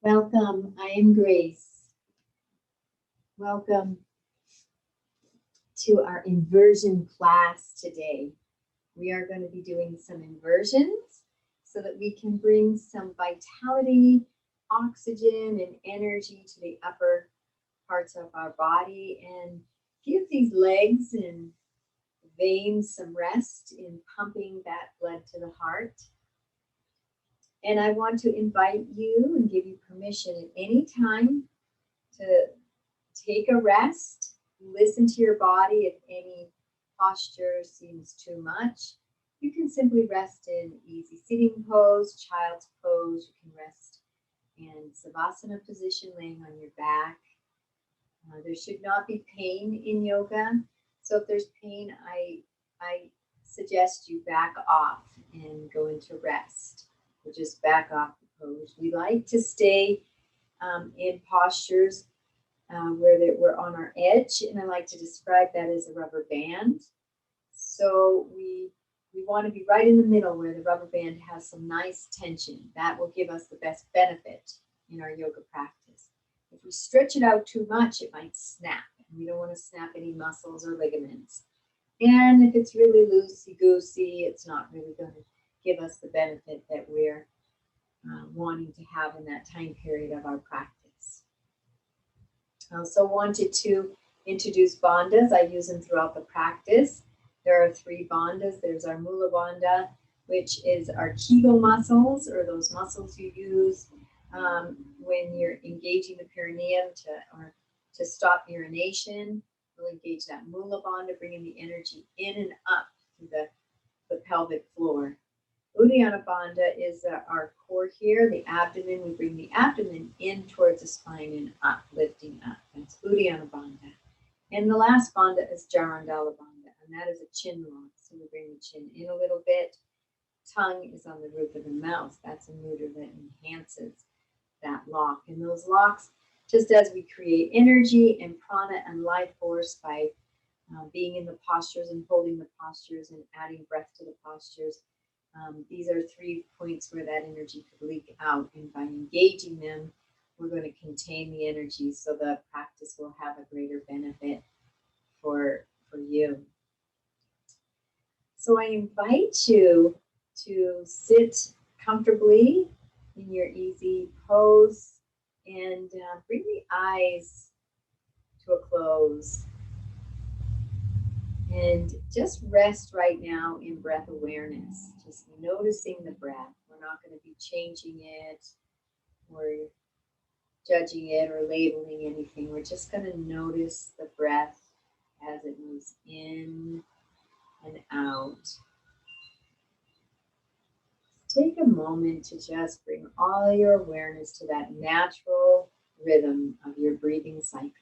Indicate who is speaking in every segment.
Speaker 1: Welcome. I am Grace. Welcome to our inversion class today. We are going to be doing some inversions so that we can bring some vitality, oxygen, and energy to the upper parts of our body and give these legs and veins some rest in pumping that blood to the heart. And I want to invite you and give you permission at any time to take a rest, listen to your body. If any posture seems too much, you can simply rest in easy sitting pose, child's pose. You can rest in savasana position, laying on your back. There should not be pain in yoga. So if there's pain, I suggest you back off and go into rest. Or just back off the pose. We like to stay in postures where we're on our edge, and I like to describe that as a rubber band. So we want to be right in the middle where the rubber band has some nice tension. That will give us the best benefit in our yoga practice. If we stretch it out too much, it might snap, and we don't want to snap any muscles or ligaments. And if it's really loosey-goosey, it's not really going to give us the benefit that we're wanting to have in that time period of our practice. I also wanted to introduce bandhas. I use them throughout the practice. There are 3 bandhas. There's our Mula Bandha, which is our Kegel muscles, or those muscles you use when you're engaging the perineum to stop urination. We'll engage that Mula Bandha, bringing the energy in and up through the pelvic floor. Uddiyana Bandha is our core here, the abdomen. We bring the abdomen in towards the spine and up, lifting up. That's Uddiyana Bandha. And the last bandha is Jarandala Bandha, and that is a chin lock. So we bring the chin in a little bit. Tongue is on the roof of the mouth. That's a mudra that enhances that lock. And those locks, just as we create energy and prana and life force by being in the postures and holding the postures and adding breath to the postures, these are 3 points where that energy could leak out, and by engaging them, we're going to contain the energy so the practice will have a greater benefit for you. So I invite you to sit comfortably in your easy pose and bring the eyes to a close. And just rest right now in breath awareness, just noticing the breath. We're not going to be changing it or judging it or labeling anything. We're just going to notice the breath as it moves in and out. Take a moment to just bring all your awareness to that natural rhythm of your breathing cycle.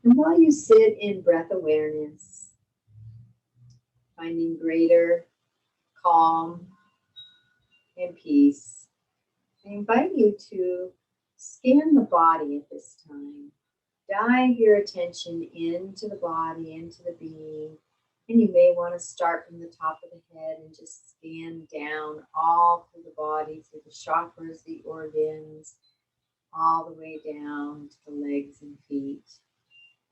Speaker 1: And while you sit in breath awareness, finding greater calm and peace, I invite you to scan the body at this time. Dive your attention into the body, into the being, and you may want to start from the top of the head and just scan down all through the body, through the chakras, the organs, all the way down to the legs and feet,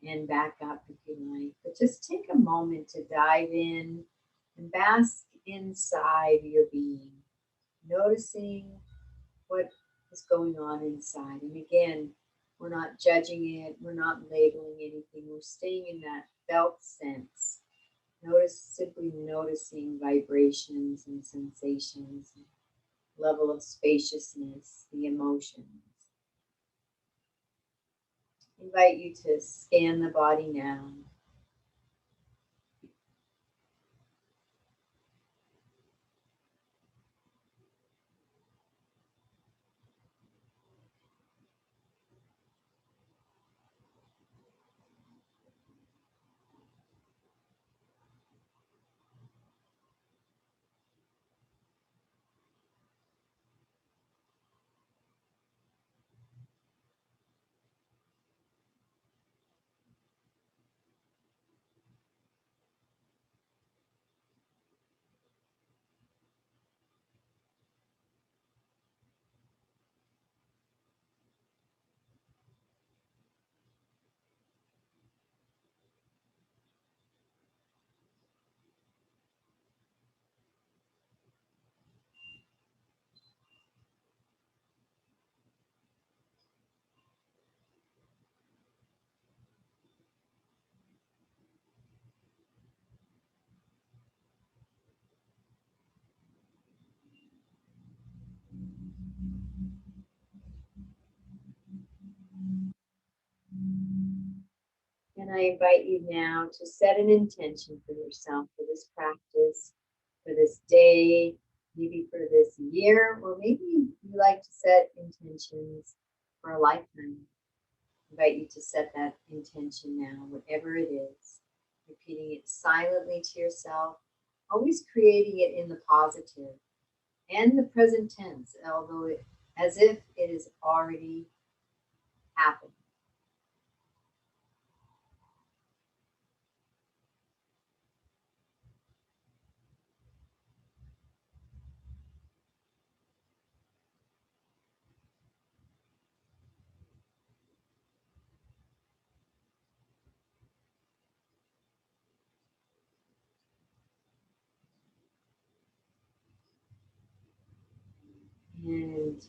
Speaker 1: and back up if you like. But just take a moment to dive in and bask inside your being, noticing what is going on inside. And again, we're not judging it, we're not labeling anything, we're staying in that felt sense. Simply noticing vibrations and sensations, level of spaciousness, the emotions. I invite you to scan the body now. And I invite you now to set an intention for yourself for this practice, for this day, maybe for this year, or maybe you like to set intentions for a lifetime. I invite you to set that intention now, whatever it is, repeating it silently to yourself, always creating it in the positive and the present tense, although as if it is already happened. And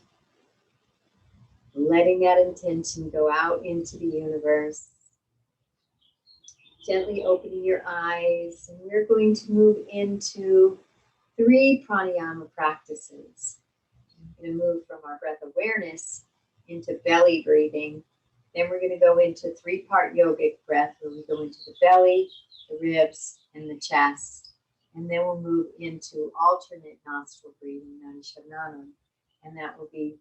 Speaker 1: letting that intention go out into the universe. Gently opening your eyes, and we're going to move into 3 pranayama practices. We're going to move from our breath awareness into belly breathing. Then we're going to go into 3-part yogic breath, where we go into the belly, the ribs, and the chest. And then we'll move into alternate nostril breathing, Nadi Shavnanam. And that will be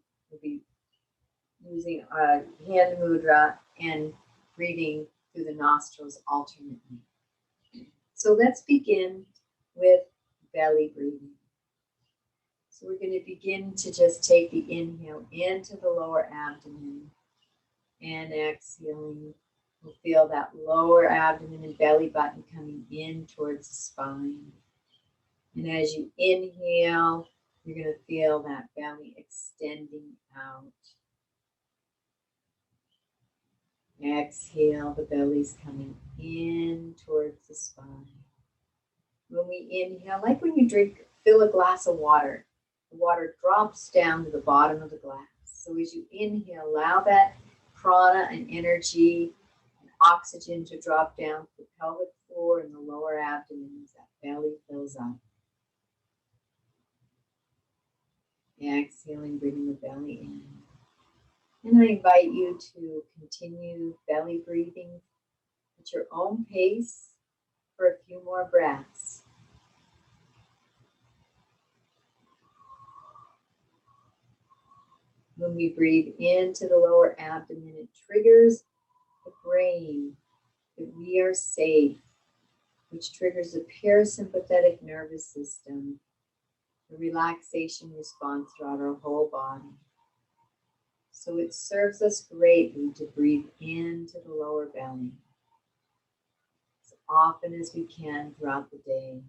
Speaker 1: using a hand mudra and breathing through the nostrils alternately. So let's begin with belly breathing. So we're going to begin to just take the inhale into the lower abdomen and exhaling. We'll feel that lower abdomen and belly button coming in towards the spine. And as you inhale, you're going to feel that belly extending out. Exhale, the belly's coming in towards the spine. When we inhale, like when you fill a glass of water, the water drops down to the bottom of the glass. So as you inhale, allow that prana and energy and oxygen to drop down to the pelvic floor and the lower abdomen as that belly fills up. Exhaling, bringing the belly in. And I invite you to continue belly breathing at your own pace for a few more breaths. When we breathe into the lower abdomen, it triggers the brain that we are safe, which triggers the parasympathetic nervous system, the relaxation response throughout our whole body. So it serves us greatly to breathe into the lower belly as often as we can throughout the day.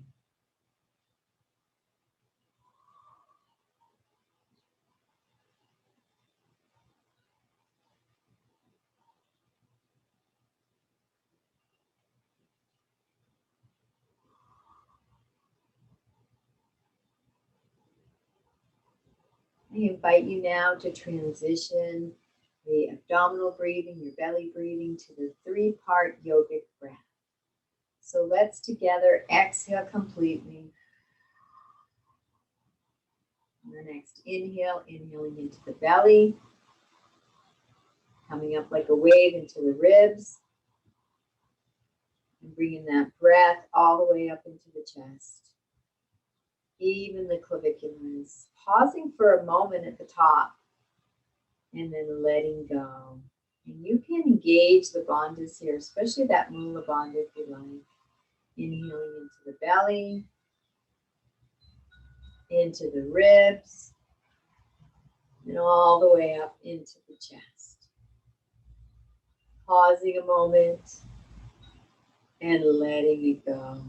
Speaker 1: I invite you now to transition the abdominal breathing, your belly breathing, to the 3-part yogic breath. So let's together exhale completely. And the next inhale, inhaling into the belly, coming up like a wave into the ribs, and bringing that breath all the way up into the chest, even the claviculars. Pausing for a moment at the top, and then letting go. And you can engage the bandhas here, especially that mula bandha if you like. Inhaling into the belly, into the ribs, and all the way up into the chest. Pausing a moment and letting it go.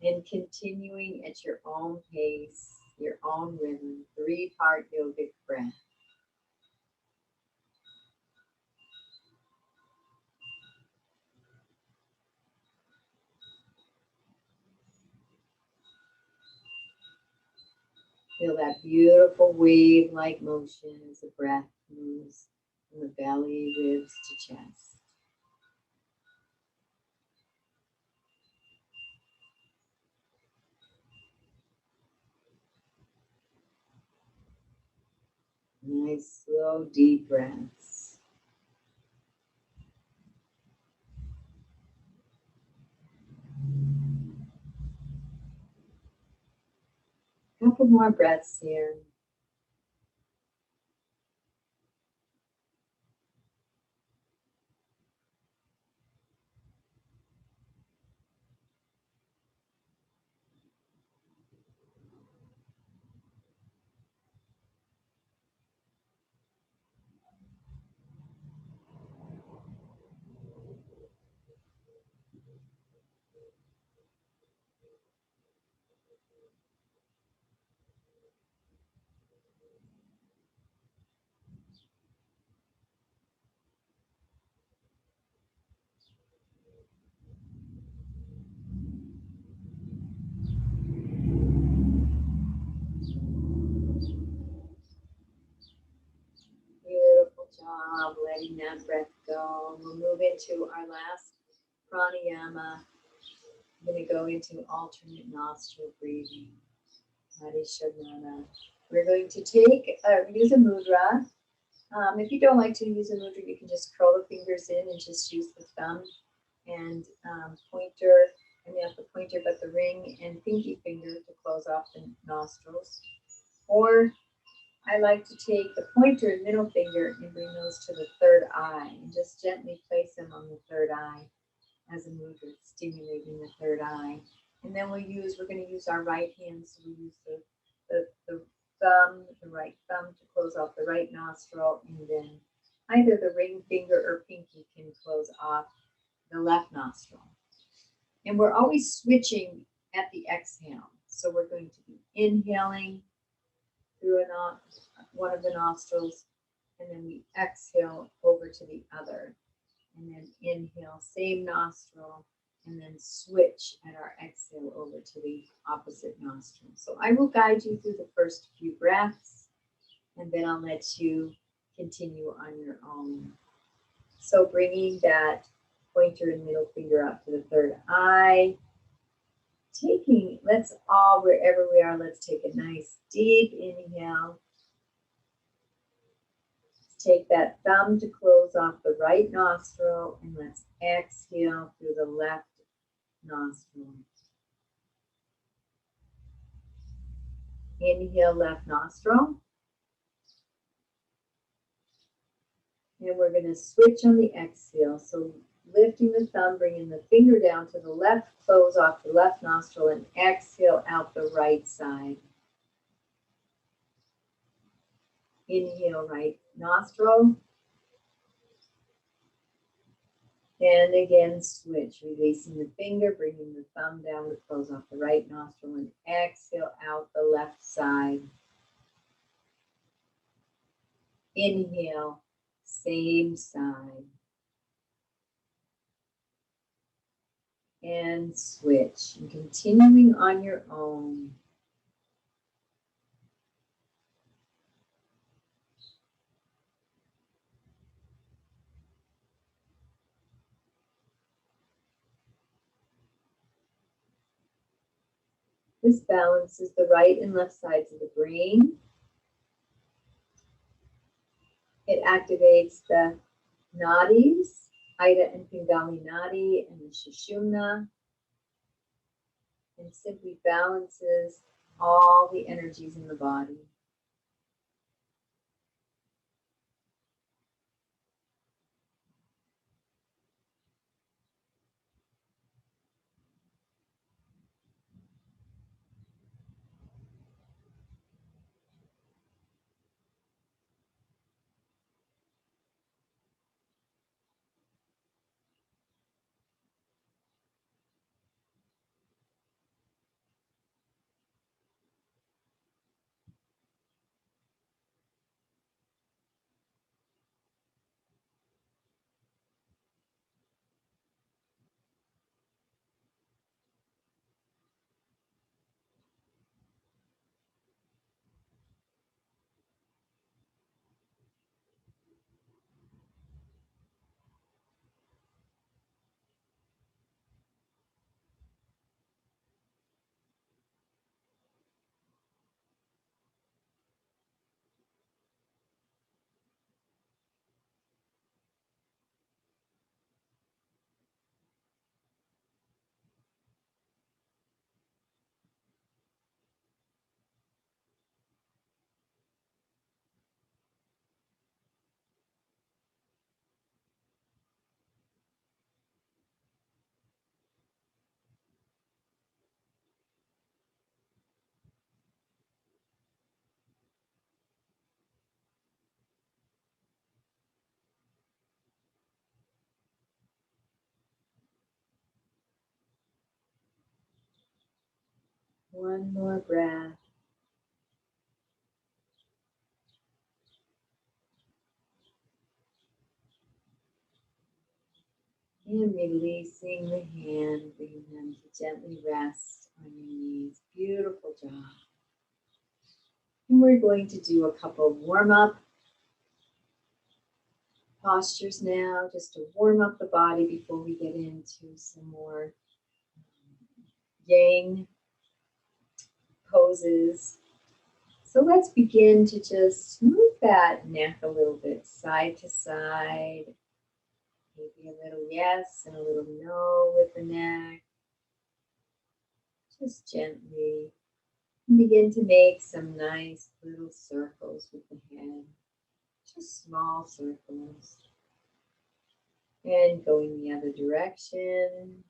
Speaker 1: And continuing at your own pace, your own rhythm, 3-part yogic breath. Feel that beautiful wave-like motion as the breath moves from the belly, ribs to chest. nice, slow, deep breaths. Couple more breaths here. Beautiful job letting that breath go. We'll move into our last pranayama. I'm going to go into alternate nostril breathing. Harishanana. We're going to use a mudra. If you don't like to use a mudra, you can just curl the fingers in and just use the thumb and pointer, and not the pointer, but the ring and pinky finger to close off the nostrils. Or I like to take the pointer and middle finger and bring those to the third eye and just gently place them on the third eye as a mudra, stimulating the third eye. And then we're going to use our right hand, so we use the right thumb to close off the right nostril, and then either the ring finger or pinky can close off the left nostril. And we're always switching at the exhale. So we're going to be inhaling through one of the nostrils, and then we exhale over to the other. And then inhale, same nostril, and then switch at our exhale over to the opposite nostril. So I will guide you through the first few breaths, and then I'll let you continue on your own. So bringing that pointer and middle finger up to the third eye. Let's all, wherever we are, let's take a nice deep inhale. Take that thumb to close off the right nostril, and let's exhale through the left nostril. Inhale, left nostril. And we're going to switch on the exhale. So lifting the thumb, bringing the finger down to the left, close off the left nostril, and exhale out the right side. Inhale, right nostril. And again, switch, releasing the finger, bringing the thumb down to close off the right nostril, and exhale out the left side. Inhale, same side. And switch, and continuing on your own. This balances the right and left sides of the brain. It activates the nadis, Ida and Pingali Nadi, and the Sushumna, and simply balances all the energies in the body. One more breath. And releasing the hand, bringing them to gently rest on your knees. Beautiful job. And we're going to do a couple of warm-up postures now, just to warm up the body before we get into some more yang poses. So let's begin to just move that neck a little bit side to side. Maybe a little yes and a little no with the neck. Just gently begin to make some nice little circles with the head. Just small circles. And going the other direction.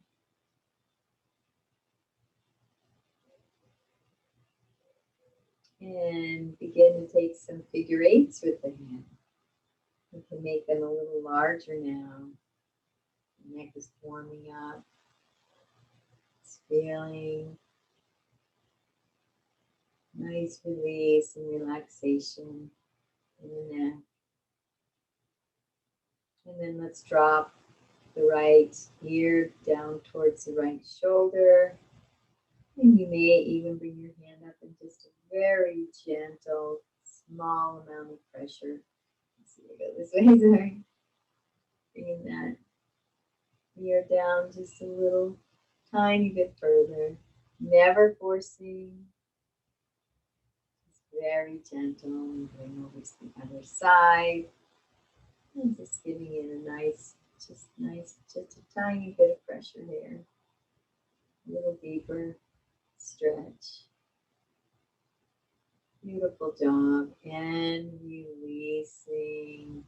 Speaker 1: And begin to take some figure eights with the hand. We can make them a little larger now. The neck is warming up. It's feeling nice release and relaxation in the neck. And then let's drop the right ear down towards the right shoulder. And you may even bring your hand up in just a very gentle, small amount of pressure. Let's see, I go this way, sorry. Bringing that ear down just a little tiny bit further. Never forcing. Just very gentle. And bring over to the other side. And just giving it a nice, just a tiny bit of pressure there. A little deeper stretch. Beautiful job. And releasing.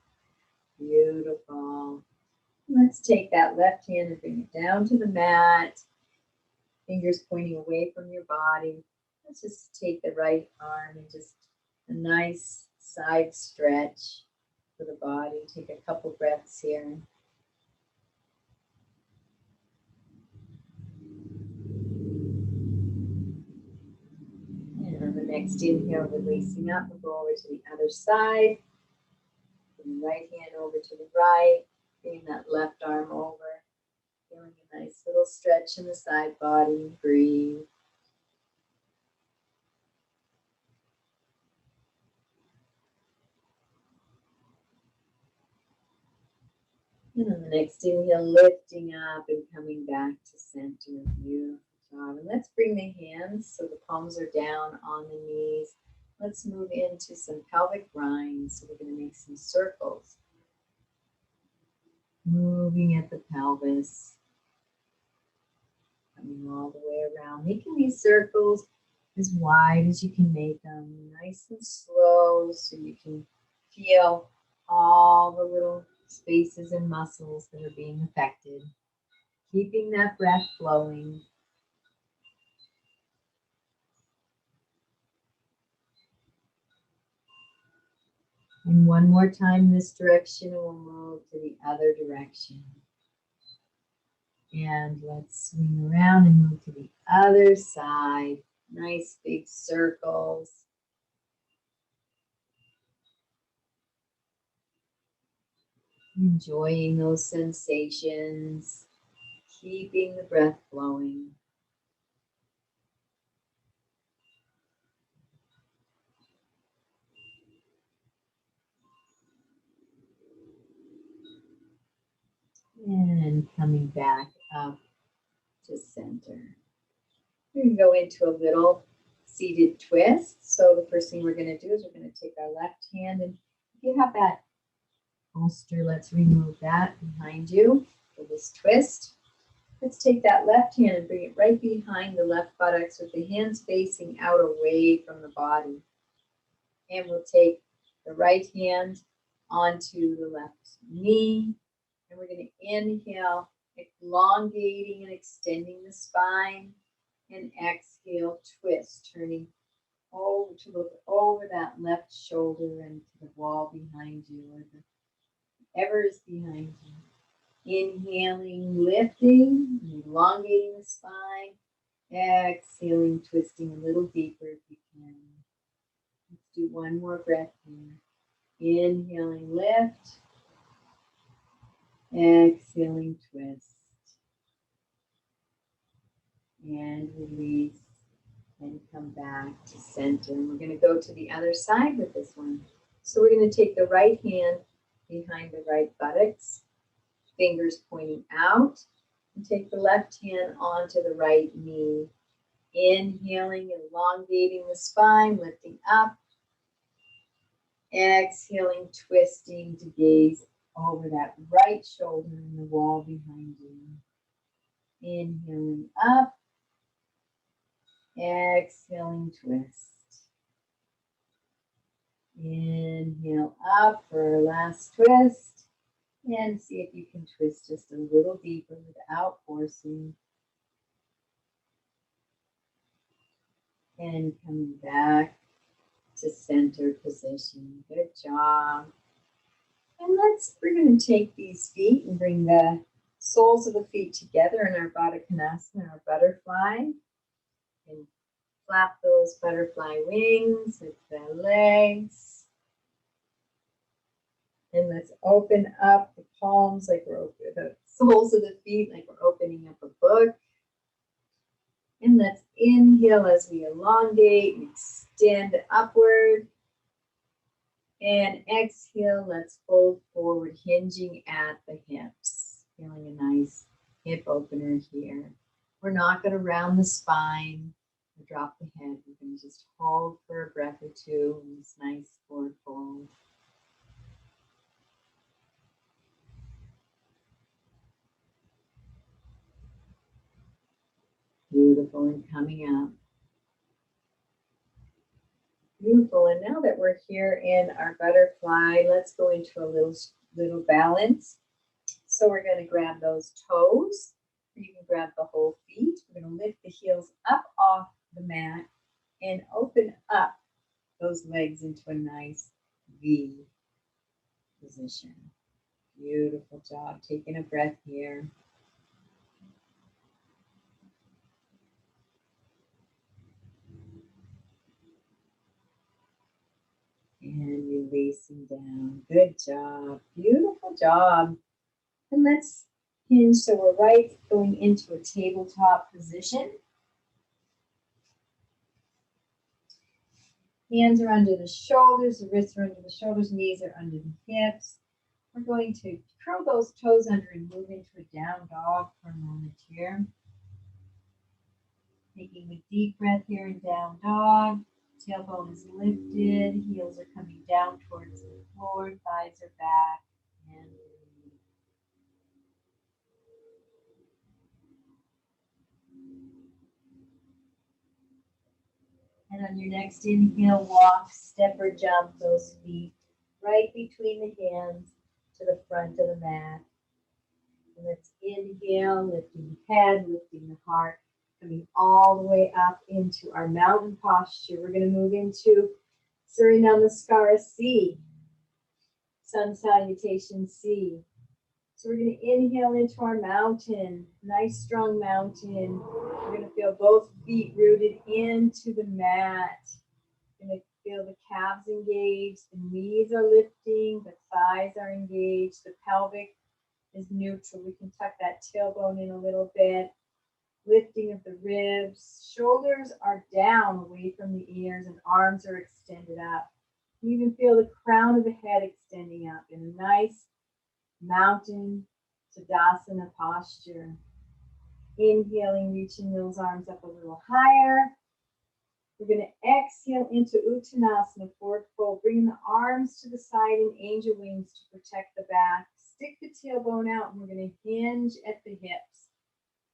Speaker 1: Beautiful. Let's take that left hand and bring it down to the mat. Fingers pointing away from your body. Let's just take the right arm and just a nice side stretch for the body. Take a couple breaths here. And on the next inhale, releasing up, we'll go over to the other side. Bring the right hand over to the right. Bring that left arm over. Feeling a nice little stretch in the side body. Breathe. And on the next inhale, lifting up and coming back to center. Beautiful job. And let's bring the hands so the palms are down on the knees. Let's move into some pelvic grinds. So we're going to make some circles. Moving at the pelvis. Coming all the way around. Making these circles as wide as you can make them. Nice and slow so you can feel all the little spaces and muscles that are being affected. Keeping that breath flowing. And one more time this direction, and we'll move to the other direction. And let's swing around and move to the other side. Nice big circles. Enjoying those sensations. Keeping the breath flowing. And coming back up to center. We're going to go into a little seated twist. So the first thing we're going to do is we're going to take our left hand, and if you have that holster, let's remove that behind you for this twist. Let's take that left hand and bring it right behind the left buttocks with the hands facing out away from the body. And we'll take the right hand onto the left knee. And we're going to inhale, elongating and extending the spine. And exhale, twist, turning over to look over that left shoulder and to the wall behind you or whatever is behind you. Inhaling, lifting, elongating the spine. Exhaling, twisting a little deeper if you can. Let's do one more breath here. Inhaling, lift. Exhaling, twist. And release. And come back to center. And we're going to go to the other side with this one. So we're going to take the right hand behind the right buttocks, fingers pointing out, and take the left hand onto the right knee. Inhaling, elongating the spine, lifting up. Exhaling, twisting to gaze over that right shoulder and the wall behind you. Inhaling up. Exhaling, twist. Inhale up for our last twist. And see if you can twist just a little deeper without forcing. And coming back to center position. Good job. And we're going to take these feet and bring the soles of the feet together in our Baddha Konasana, our butterfly. And flap those butterfly wings with the legs. And let's open up the palms like we're opening the soles of the feet like we're opening up a book. And let's inhale as we elongate and extend upward. And exhale, let's fold forward, hinging at the hips. Feeling a nice hip opener here. We're not going to round the spine or drop the head. We're going to just hold for a breath or two in this nice forward fold. Beautiful, and coming up. Beautiful, and now that we're here in our butterfly, let's go into a little balance. So we're going to grab those toes, or you can grab the whole feet. We're going to lift the heels up off the mat and open up those legs into a nice V position. Beautiful job. Taking a breath here. And releasing down. Good job. Beautiful job. And let's hinge so we're right going into a tabletop position. Hands are under the shoulders, the wrists are under the shoulders, knees are under the hips. We're going to curl those toes under and move into a down dog for a moment here. Taking a deep breath here in down dog. Tailbone is lifted, heels are coming down towards the floor, thighs are back, and breathe. And on your next inhale, walk, step or jump those feet right between the hands to the front of the mat. And let's inhale, lifting the head, lifting the heart, coming all the way up into our mountain posture. We're going to move into Surya Namaskara C, Sun Salutation C. So we're going to inhale into our mountain, nice strong mountain. We're going to feel both feet rooted into the mat. We're going to feel the calves engaged, the knees are lifting, the thighs are engaged, the pelvic is neutral. We can tuck that tailbone in a little bit. Lifting of the ribs, shoulders are down away from the ears and arms are extended up. You even feel the crown of the head extending up in a nice mountain Tadasana posture. Inhaling, reaching those arms up a little higher. We're going to exhale into Uttanasana, forward fold, bringing the arms to the side in angel wings to protect the back. Stick the tailbone out and we're going to hinge at the hips.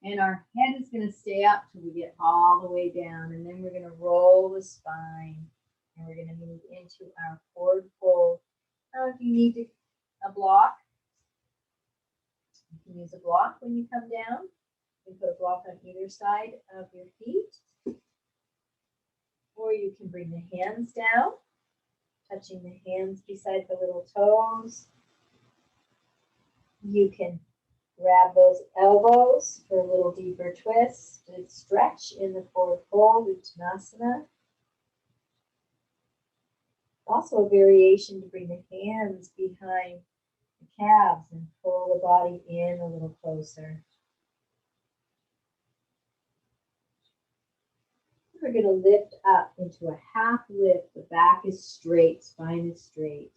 Speaker 1: And our head is going to stay up till we get all the way down. And then we're going to roll the spine. And we're going to move into our forward fold. Now if you need a block, you can use a block when you come down. You can put a block on either side of your feet. Or you can bring the hands down, touching the hands beside the little toes. You can Grab those elbows for a little deeper twist and stretch in the forward fold, Uttanasana. Also a variation to bring the hands behind the calves and pull the body in a little closer. We're going to lift up into a half lift. The back is straight, spine is straight.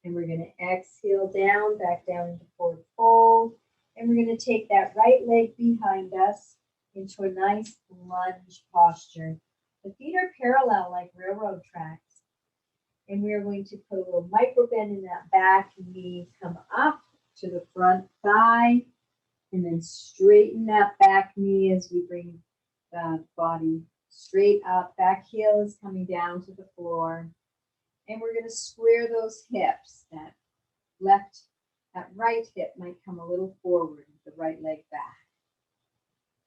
Speaker 1: And we're going to exhale down, back down into forward fold. And we're going to take that right leg behind us into a nice lunge posture. The feet are parallel like railroad tracks. And we are going to put a little micro bend in that back knee, come up to the front thigh, and then straighten that back knee as we bring the body straight up. Back heel is coming down to the floor. And we're going to square those hips. That right hip might come a little forward with the right leg back.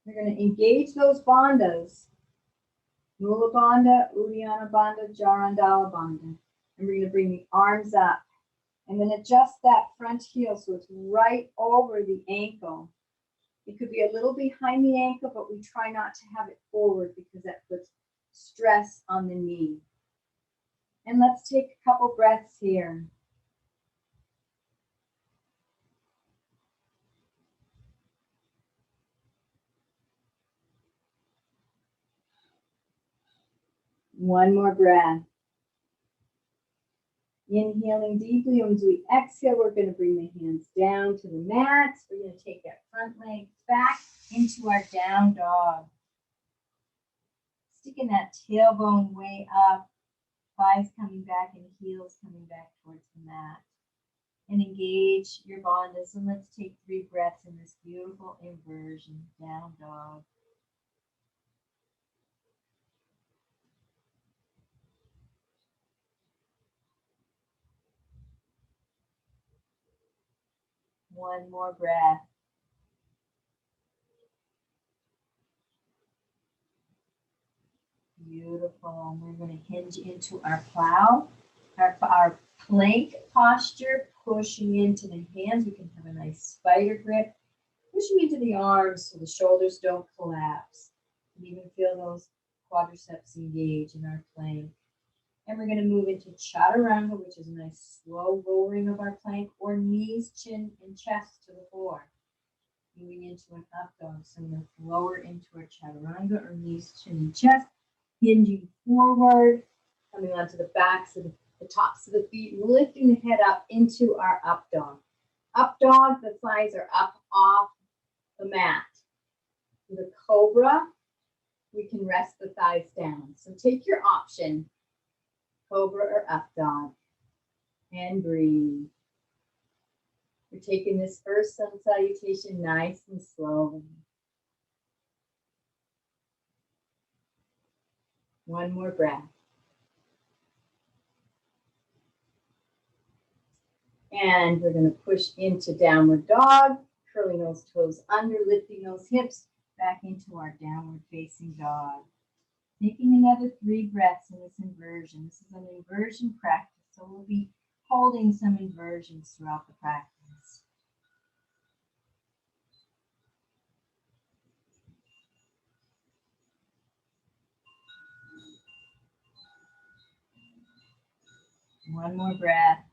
Speaker 1: We're going to engage those bandhas. Mula Bandha, Uddiyana Bandha, Jarandala Bandha. And we're going to bring the arms up. And then adjust that front heel so it's right over the ankle. It could be a little behind the ankle, but we try not to have it forward because that puts stress on the knee. And let's take a couple breaths here. One more breath. Inhaling deeply. As we exhale, we're going to bring the hands down to the mat. We're going to take that front leg back into our down dog. Sticking that tailbone way up, thighs coming back and heels coming back towards the mat. And engage your bandhas. And let's take 3 breaths in this beautiful inversion, down dog. One more breath. Beautiful. We're going to hinge into our plow, our plank posture, pushing into the hands. We can have a nice spider grip, pushing into the arms so the shoulders don't collapse. And even feel those quadriceps engage in our plank. And we're going to move into chaturanga, which is a nice slow lowering of our plank, or knees, chin, and chest to the floor. Moving into an up dog. So I'm going to lower into our chaturanga, or knees, chin, and chest. Hinging forward, coming onto the backs of the tops of the feet, lifting the head up into our up dog. Up dog, the thighs are up off the mat. With a cobra, we can rest the thighs down. So take your option, cobra or up dog, and breathe. We're taking this first sun salutation nice and slowly. One more breath. And we're going to push into downward dog, curling those toes under, lifting those hips back into our downward facing dog. Taking another 3 breaths in this inversion. This is an inversion practice, so we'll be holding some inversions throughout the practice. One more breath.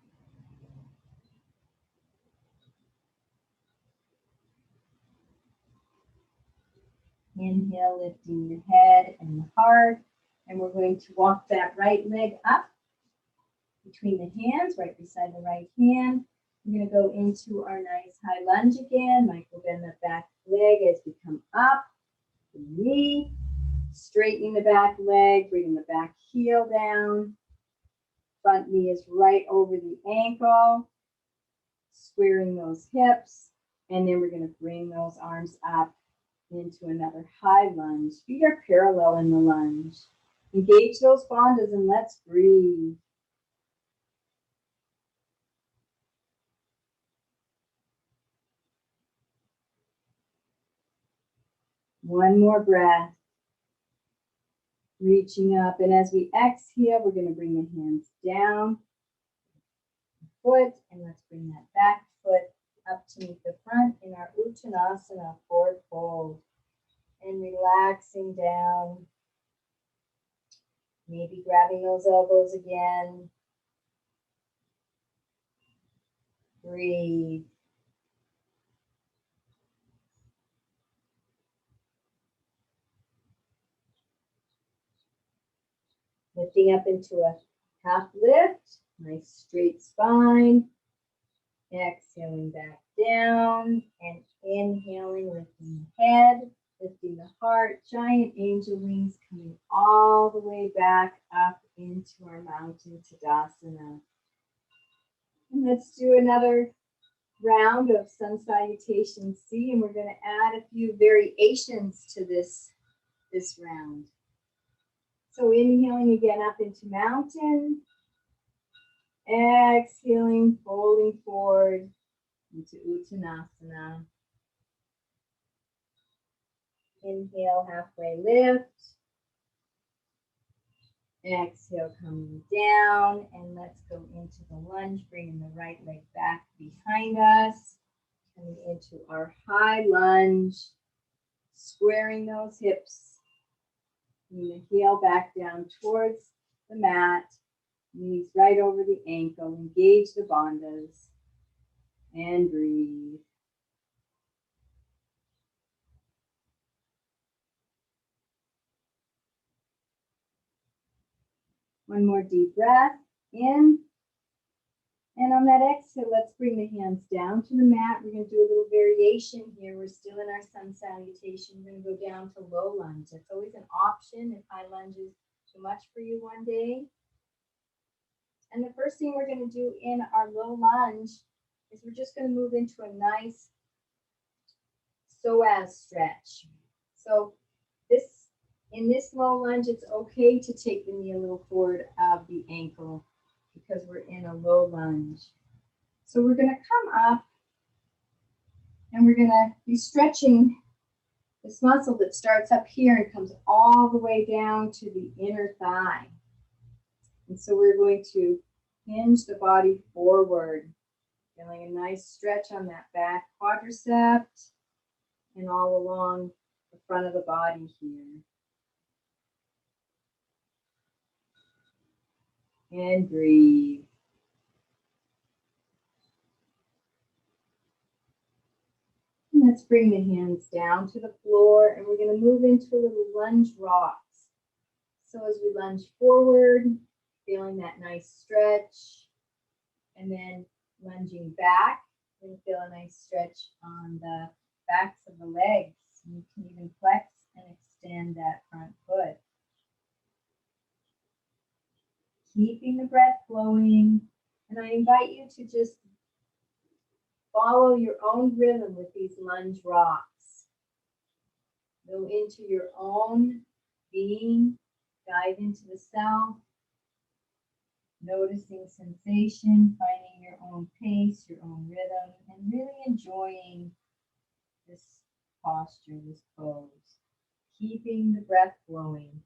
Speaker 1: Inhale, lifting the head and the heart. And we're going to walk that right leg up between the hands, right beside the right hand. We're going to go into our nice high lunge again. Michael, bend that back leg as we come up. The knee, straightening the back leg, bringing the back heel down. Front knee is right over the ankle. Squaring those hips. And then we're going to bring those arms up into another high lunge. Feet are parallel in the lunge. Engage those bandhas and let's breathe. One more breath. Reaching up, and as we exhale, we're going to bring the hands down, foot, and let's bring that back foot up to meet the front in our Uttanasana, forward fold. And relaxing down. Maybe grabbing those elbows again. Breathe. Lifting up into a half lift. Nice straight spine. Exhaling back down and inhaling, lifting the head, lifting the heart, giant angel wings coming all the way back up into our mountain Tadasana. And let's do another round of Sun Salutation C, and we're going to add a few variations to this round. So inhaling again up into mountain, exhaling, folding forward into Uttanasana. Inhale, halfway lift. Exhale, coming down, and let's go into the lunge, bringing the right leg back behind us, coming into our high lunge, squaring those hips. Bring the heel back down towards the mat, knees right over the ankle, engage the bandhas, and breathe. One more deep breath in. And on that exhale, let's bring the hands down to the mat. We're going to do a little variation here. We're still in our Sun Salutation. We're going to go down to low lunge. That's always an option if high lunge is too much for you one day. And the first thing we're going to do in our low lunge is we're just going to move into a nice psoas stretch. So in this low lunge, it's okay to take the knee a little forward of the ankle, because we're in a low lunge. So we're going to come up and we're going to be stretching this muscle that starts up here and comes all the way down to the inner thigh. And so we're going to hinge the body forward, feeling a nice stretch on that back quadricep and all along the front of the body here. And breathe. And let's bring the hands down to the floor, and we're going to move into a little lunge rocks. So as we lunge forward, feeling that nice stretch, and then lunging back, you're going to feel a nice stretch on the backs of the legs. You can even flex and extend that front foot. Keeping the breath flowing, and I invite you to just follow your own rhythm with these lunge rocks. Go into your own being, dive into the self, noticing sensation, finding your own pace, your own rhythm, and really enjoying this posture, this pose. Keeping the breath flowing.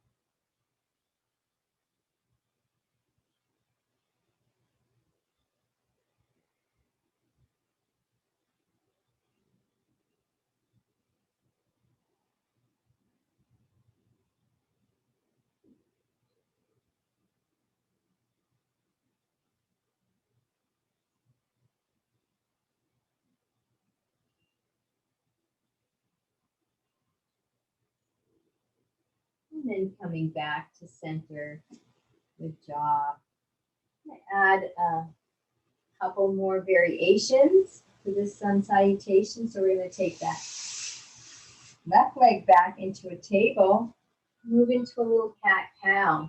Speaker 1: And then coming back to center. Good job. Add a couple more variations to this Sun Salutation. So we're going to take that left leg back into a table, move into a little cat-cow.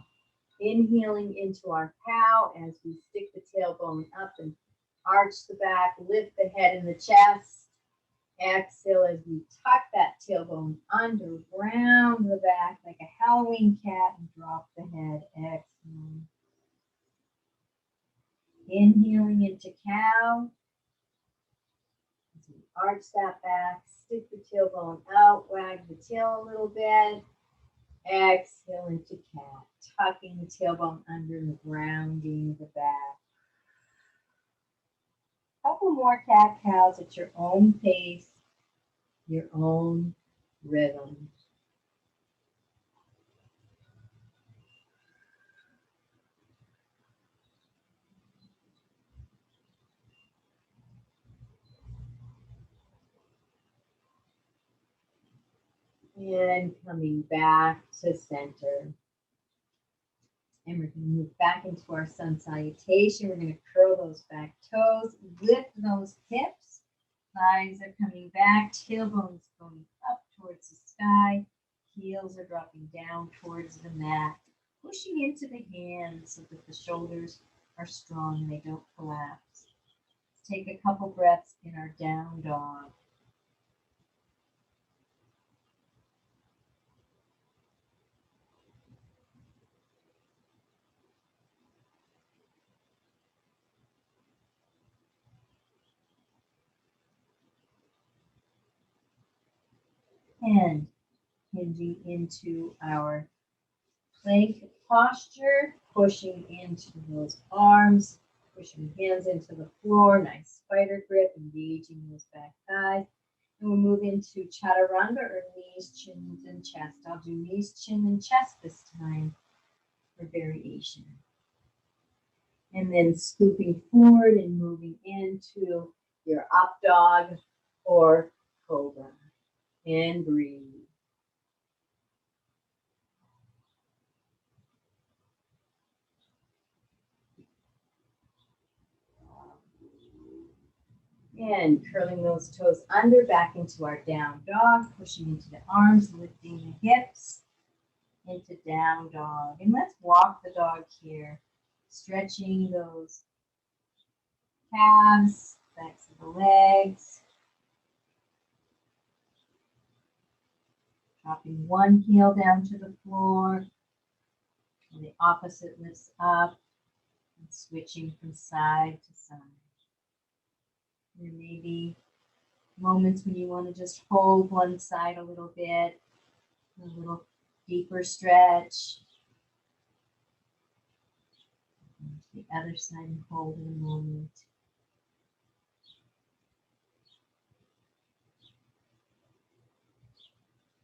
Speaker 1: Inhaling into our cow as we stick the tailbone up and arch the back, lift the head and the chest. Exhale as we tuck that tailbone under, round the back like a Halloween cat, and drop the head. Exhale. Inhaling into cow. As we arch that back, stick the tailbone out, wag the tail a little bit. Exhale into cat, tucking the tailbone under and grounding the back. Couple more cat-cows at your own pace, your own rhythm. And coming back to center. And we're going to move back into our sun salutation. We're going to curl those back toes, lift those hips. Thighs are coming back, tailbones going up towards the sky. Heels are dropping down towards the mat. Pushing into the hands so that the shoulders are strong and they don't collapse. Let's take a couple breaths in our down dog. And hinging into our plank posture, pushing into those arms, pushing hands into the floor, nice spider grip, engaging those back thighs. And we'll move into chaturanga or knees, chins, and chest. I'll do knees, chin, and chest this time for variation. And then scooping forward and moving into your up dog or cobra. And breathe. And curling those toes under, back into our down dog, pushing into the arms, lifting the hips into down dog. And let's walk the dog here, stretching those calves, backs of the legs. Dropping one heel down to the floor, and the opposite lifts up, and switching from side to side. There may be moments when you want to just hold one side a little bit, a little deeper stretch. And to the other side and hold in a moment.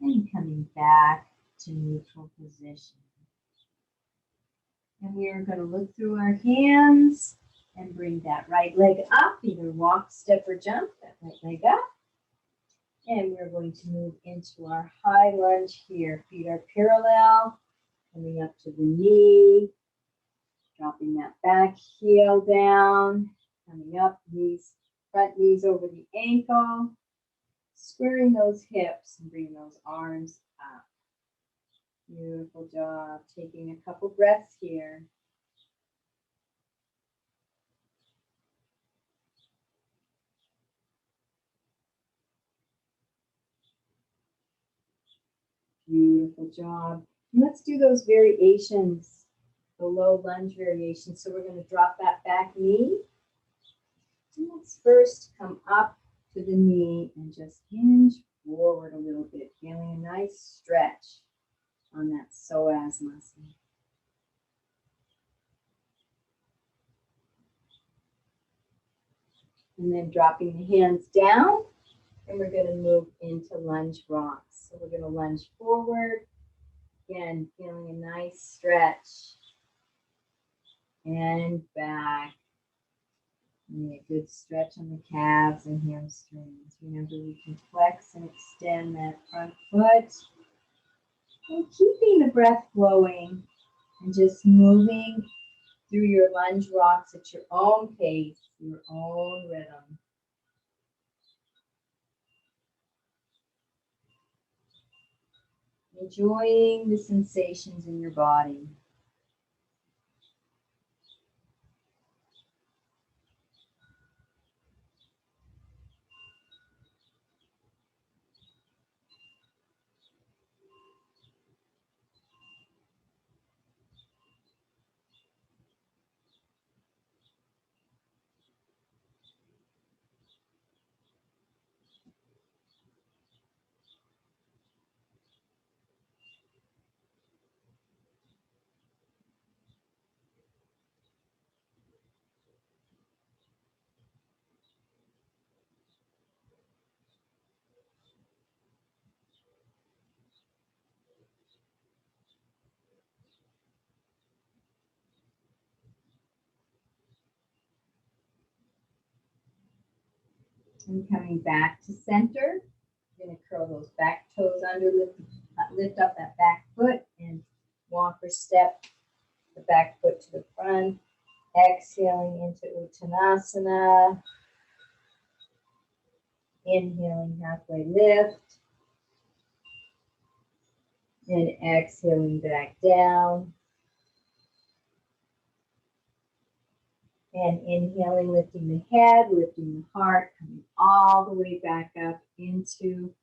Speaker 1: And coming back to neutral position. And we are going to look through our hands and bring that right leg up, either walk, step, or jump, that right leg up. And we're going to move into our high lunge here. Feet are parallel, coming up to the knee, dropping that back heel down, coming up, knees, front knees over the ankle, squaring those hips and bring those arms up. Beautiful job. Taking a couple breaths here. Beautiful job. And let's do those variations, the low lunge variations. So we're going to drop that back knee. And let's first come up to the knee and just hinge forward a little bit, feeling a nice stretch on that psoas muscle. And then dropping the hands down, and we're going to move into lunge rocks. So we're going to lunge forward, again, feeling a nice stretch, and back. And a good stretch on the calves and hamstrings. Remember, we can flex and extend that front foot. And keeping the breath flowing and just moving through your lunge rocks at your own pace, your own rhythm. Enjoying the sensations in your body. And coming back to center. You're going to curl those back toes under, lift up that back foot and walk or step the back foot to the front. Exhaling into Uttanasana. Inhaling, halfway lift. And exhaling back down. And inhaling, lifting the head, lifting the heart, coming all the way back up into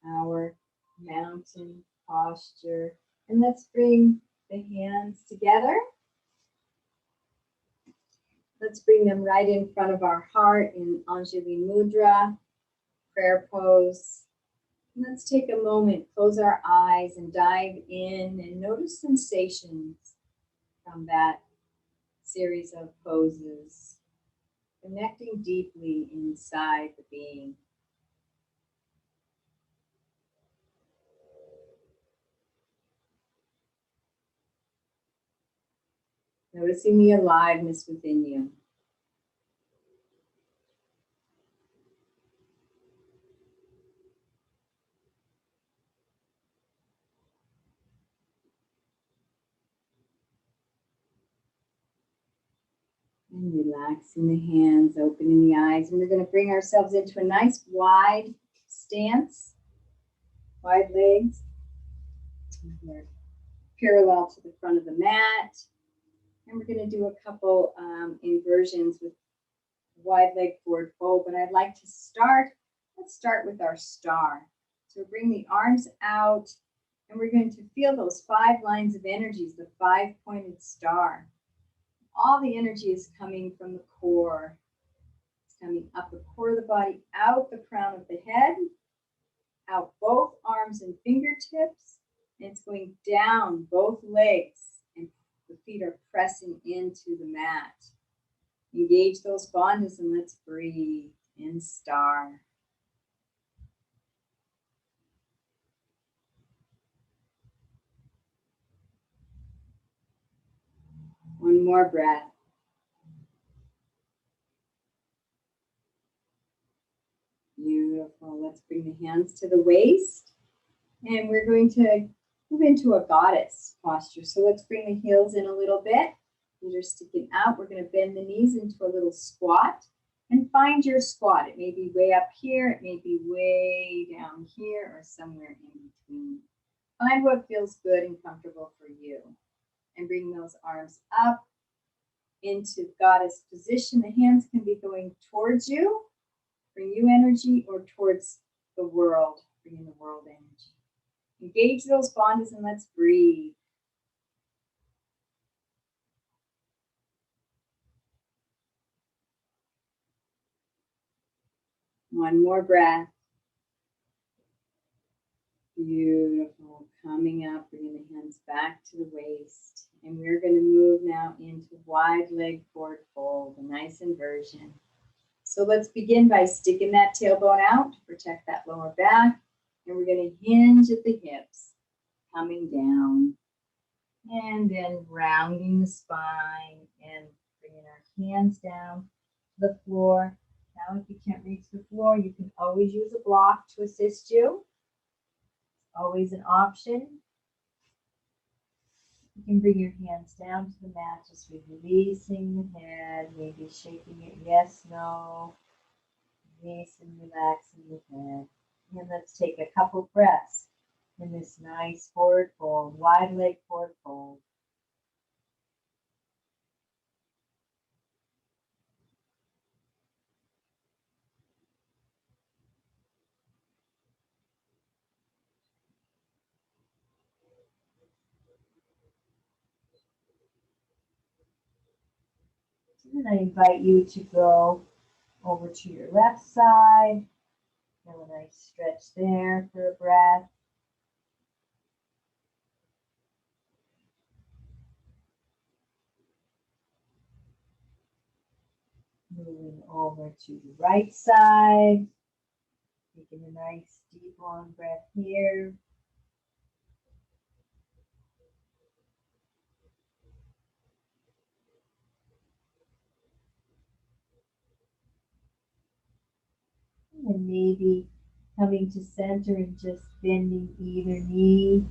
Speaker 1: our mountain posture. And let's bring the hands together. Let's bring them right in front of our heart in Anjali Mudra, prayer pose. And let's take a moment, close our eyes and dive in and notice sensations from that series of poses, connecting deeply inside the being. Noticing the aliveness within you. And relaxing the hands, opening the eyes. And we're going to bring ourselves into a nice wide stance, wide legs. We're parallel to the front of the mat. And we're going to do a couple inversions with wide leg forward fold. But I'd like to start, let's start with our star. So bring the arms out and we're going to feel those 5 lines of energies, the 5-pointed star. All the energy is coming from the core. It's coming up the core of the body, out the crown of the head, out both arms and fingertips, and it's going down both legs, and the feet are pressing into the mat. Engage those bandhas and let's breathe in star. One more breath. Beautiful. Let's bring the hands to the waist. And we're going to move into a goddess posture. So let's bring the heels in a little bit. Feet are sticking out. We're going to bend the knees into a little squat. And find your squat. It may be way up here. It may be way down here or somewhere in between. Find what feels good and comfortable for you. And bring those arms up into goddess position. The hands can be going towards you, bring you energy, or towards the world, bringing the world energy. Engage those bandhas and let's breathe. One more breath. Beautiful. Coming up, bringing the hands back to the waist. And we're going to move now into wide leg forward fold, a nice inversion. So let's begin by sticking that tailbone out to protect that lower back. And we're going to hinge at the hips, coming down. And then rounding the spine and bringing our hands down to the floor. Now, if you can't reach the floor, you can always use a block to assist you. Always an option. You can bring your hands down to the mat, just releasing the head, maybe shaking it yes, no. Release and relaxing the head. And let's take a couple breaths in this nice forward fold, wide leg forward fold. And I invite you to go over to your left side. Feel a nice stretch there for a breath. Moving over to the right side. Taking a nice deep long breath here. and maybe coming to center and just bending either knee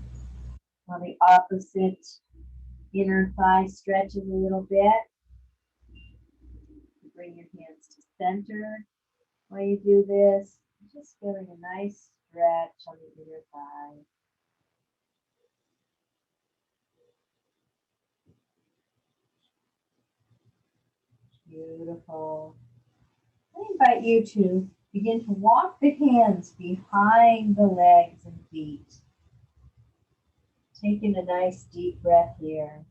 Speaker 1: while the opposite inner thigh stretches a little bit. Bring your hands to center while you do this. Just feeling a nice stretch on the inner thigh. Beautiful. I invite you to begin to walk the hands behind the legs and feet. Taking a nice deep breath here.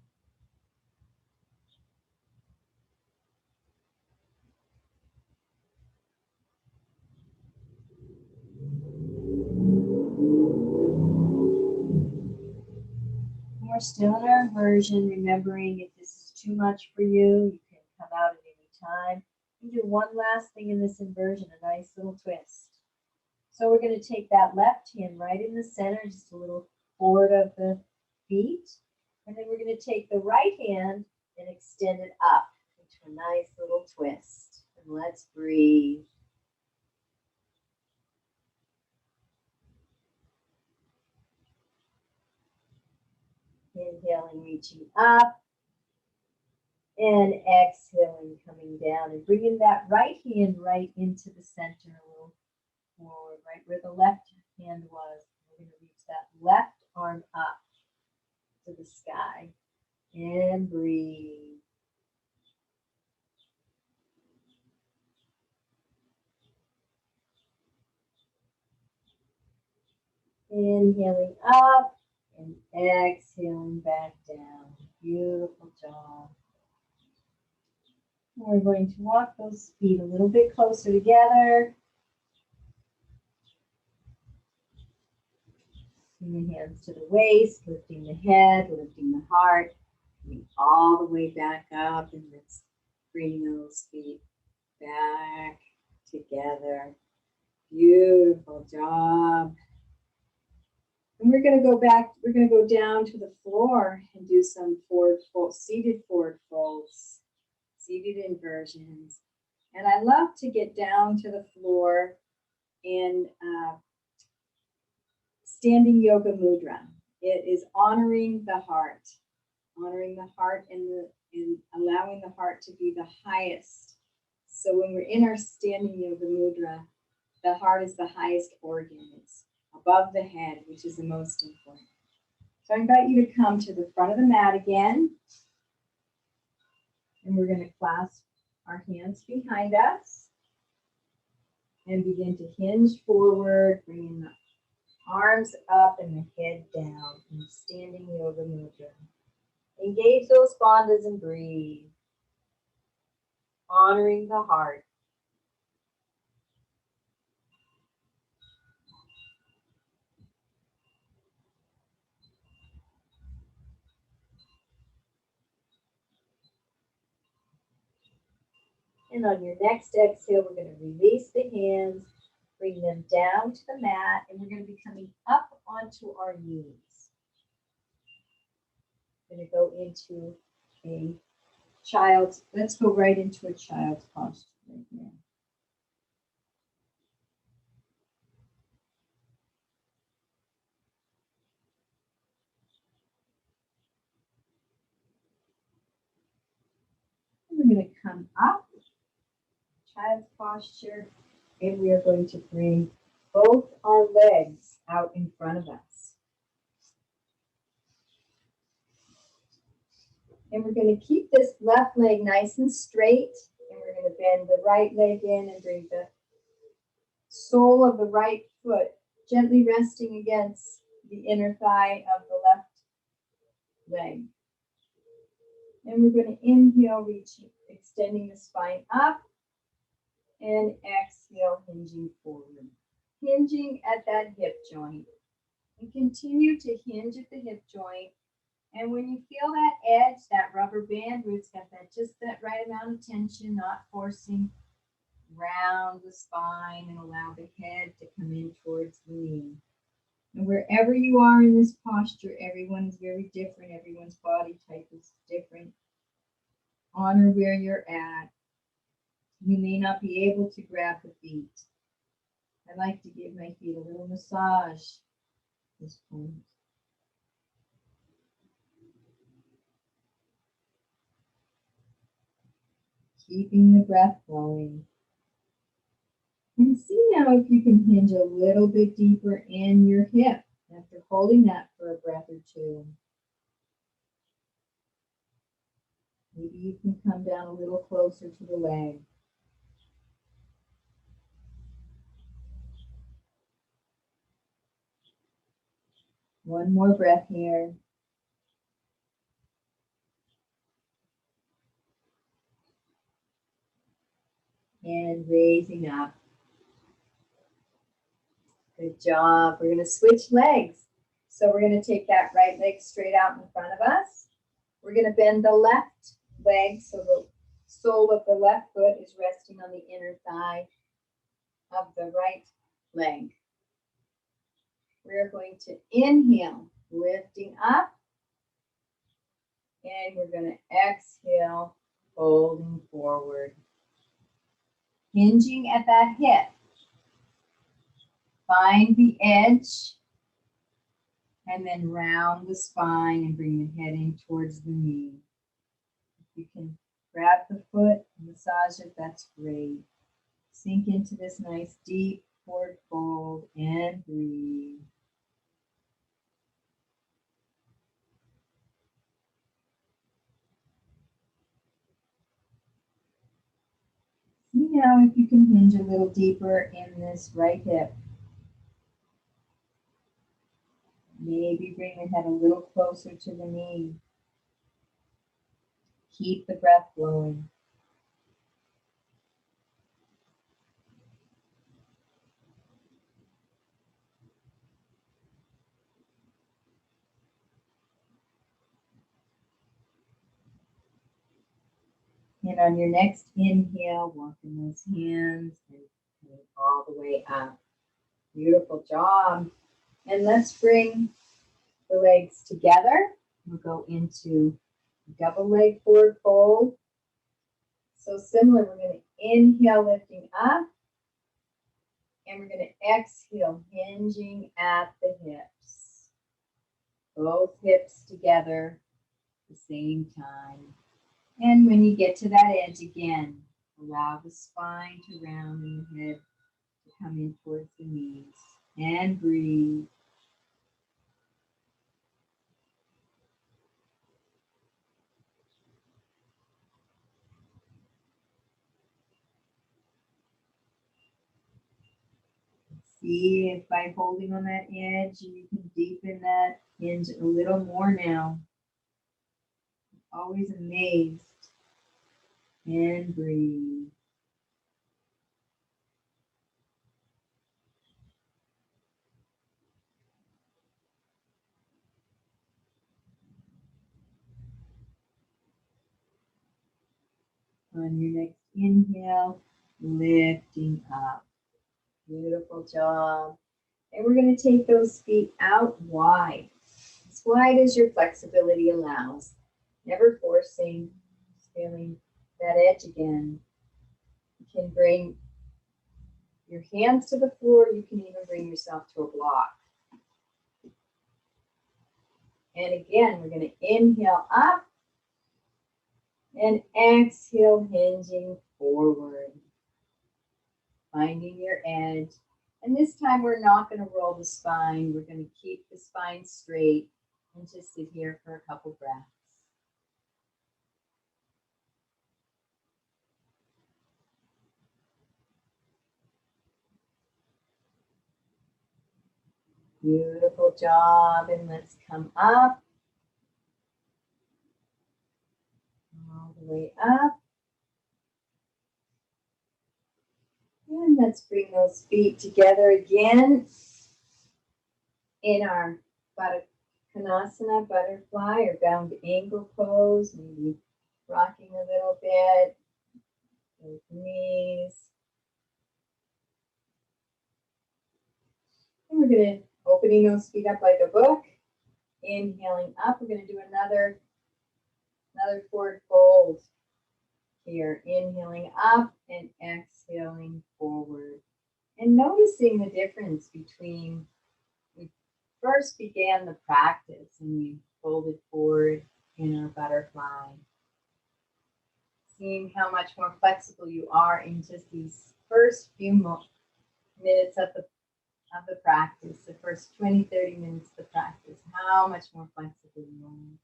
Speaker 1: We're still in our inversion, remembering if this is too much for you, you can come out at any time. And do one last thing in this inversion, a nice little twist. So we're going to take that left hand right in the center, just a little forward of the feet. And then we're going to take the right hand and extend it up into a nice little twist. And let's breathe. Inhaling, reaching up. And exhaling, coming down. And bringing that right hand right into the center a little forward, right where the left hand was. We're going to reach that left arm up to the sky. And breathe. Inhaling up and exhaling back down. Beautiful job. We're going to walk those feet a little bit closer together. Bring the hands to the waist, lifting the head, lifting the heart, coming all the way back up, and let's bring those feet back together. Beautiful job. And we're going to go back, we're going to go down to the floor and do some forward fold, seated forward folds, seated inversions. And I love to get down to the floor in standing yoga mudra. It is honoring the heart and allowing the heart to be the highest. So when we're in our standing yoga mudra, the heart is the highest organ. It's above the head, which is the most important. So I invite you to come to the front of the mat again. And we're going to clasp our hands behind us and begin to hinge forward, bringing the arms up and the head down in standing yoga mudra. Engage those bandhas and breathe. Honoring the heart. And on your next exhale, we're going to release the hands, bring them down to the mat, and we're going to be coming up onto our knees. We're going to go into a child's, let's go right into a child's posture right now. And we're going to come up, child's posture, and we are going to bring both our legs out in front of us. And we're going to keep this left leg nice and straight, and we're going to bend the right leg in and bring the sole of the right foot gently resting against the inner thigh of the left leg. And we're going to inhale, reaching, extending the spine up, and exhale, hinging forward. Hinging at that hip joint. And continue to hinge at the hip joint. And when you feel that edge, that rubber band where it's got that just that right amount of tension, not forcing, round the spine and allow the head to come in towards the knee. And wherever you are in this posture, everyone is very different. Everyone's body type is different. Honor where you're at. You may not be able to grab the feet.
Speaker 2: I like to give my feet a little massage at this point. Keeping the breath flowing. And see now if you can hinge a little bit deeper in your hip after holding that for a breath or two. Maybe you can come down a little closer to the leg. One more breath here. And raising up. Good job. We're going to switch legs. So we're going to take that right leg straight out in front of us. We're going to bend the left leg so the sole of the left foot is resting on the inner thigh of the right leg. We're going to inhale, lifting up. And we're going to exhale, folding forward. Hinging at that hip. Find the edge. And then round the spine and bring the head in towards the knee. If you can grab the foot, massage it, that's great. Sink into this nice deep forward fold and breathe. See now if you can hinge a little deeper in this right hip. Maybe bring the head a little closer to the knee. Keep the breath flowing. And on your next inhale, walking those hands and all the way up. Beautiful job. And let's bring the legs together. We'll go into double leg forward fold. So similar, we're going to inhale, lifting up. And we're going to exhale, hinging at the hips. Both hips together at the same time. And when you get to that edge again, allow the spine to round and the head to come in towards the knees. And breathe. See if by holding on that edge, you can deepen that hinge a little more now. Always amazed. And breathe. On your next inhale, lifting up. Beautiful job. And we're going to take those feet out wide. As wide as your flexibility allows. Never forcing, just feeling that edge again. You can bring your hands to the floor. You can even bring yourself to a block. And again, we're going to inhale up and exhale, hinging forward. Finding your edge. And this time we're not going to roll the spine. We're going to keep the spine straight and just sit here for a couple breaths. Beautiful job. And let's come up. All the way up. And let's bring those feet together again in our Konasana, butterfly or bound ankle pose. Maybe rocking a little bit. With knees. And we're going to opening those feet up like a book. Inhaling up. We're going to do another forward fold here. Inhaling up and exhaling forward. And noticing the difference between we first began the practice and we folded forward in our butterfly. Seeing how much more flexible you are in just these first few minutes of the practice, the first 20, 30 minutes of the practice, how much more flexible you are.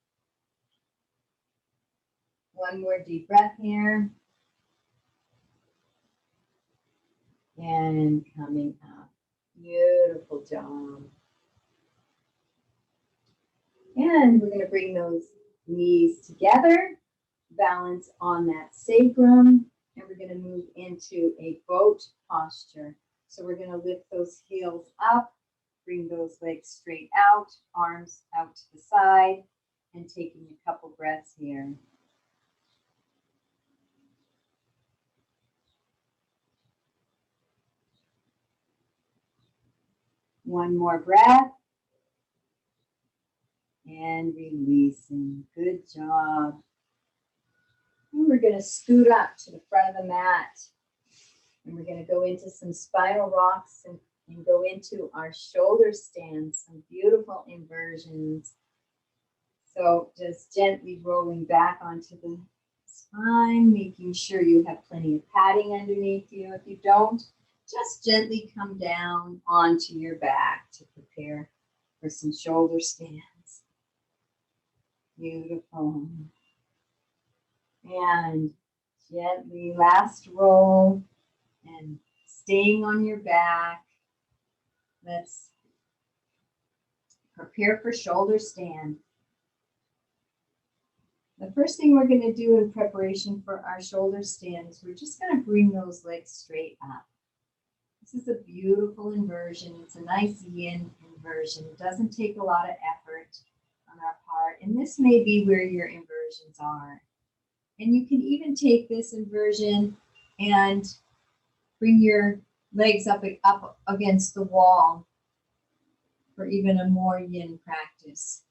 Speaker 2: One more deep breath here. And coming up. Beautiful job. And we're going to bring those knees together, balance on that sacrum, and we're going to move into a boat posture. So we're going to lift those heels up, bring those legs straight out, arms out to the side, and taking a couple breaths here. One more breath. And releasing. Good job. And we're going to scoot up to the front of the mat. And we're going to go into some spinal rocks and go into our shoulder stands, some beautiful inversions. So just gently rolling back onto the spine, making sure you have plenty of padding underneath you. If you don't, just gently come down onto your back to prepare for some shoulder stands. Beautiful. And gently last roll and staying on your back. Let's prepare for shoulder stand. The first thing we're going to do in preparation for our shoulder stand is we're just going to bring those legs straight up. This is a beautiful inversion. It's a nice yin inversion. It doesn't take a lot of effort on our part. And this may be where your inversions are. And you can even take this inversion and bring your legs up against the wall for even a more yin practice.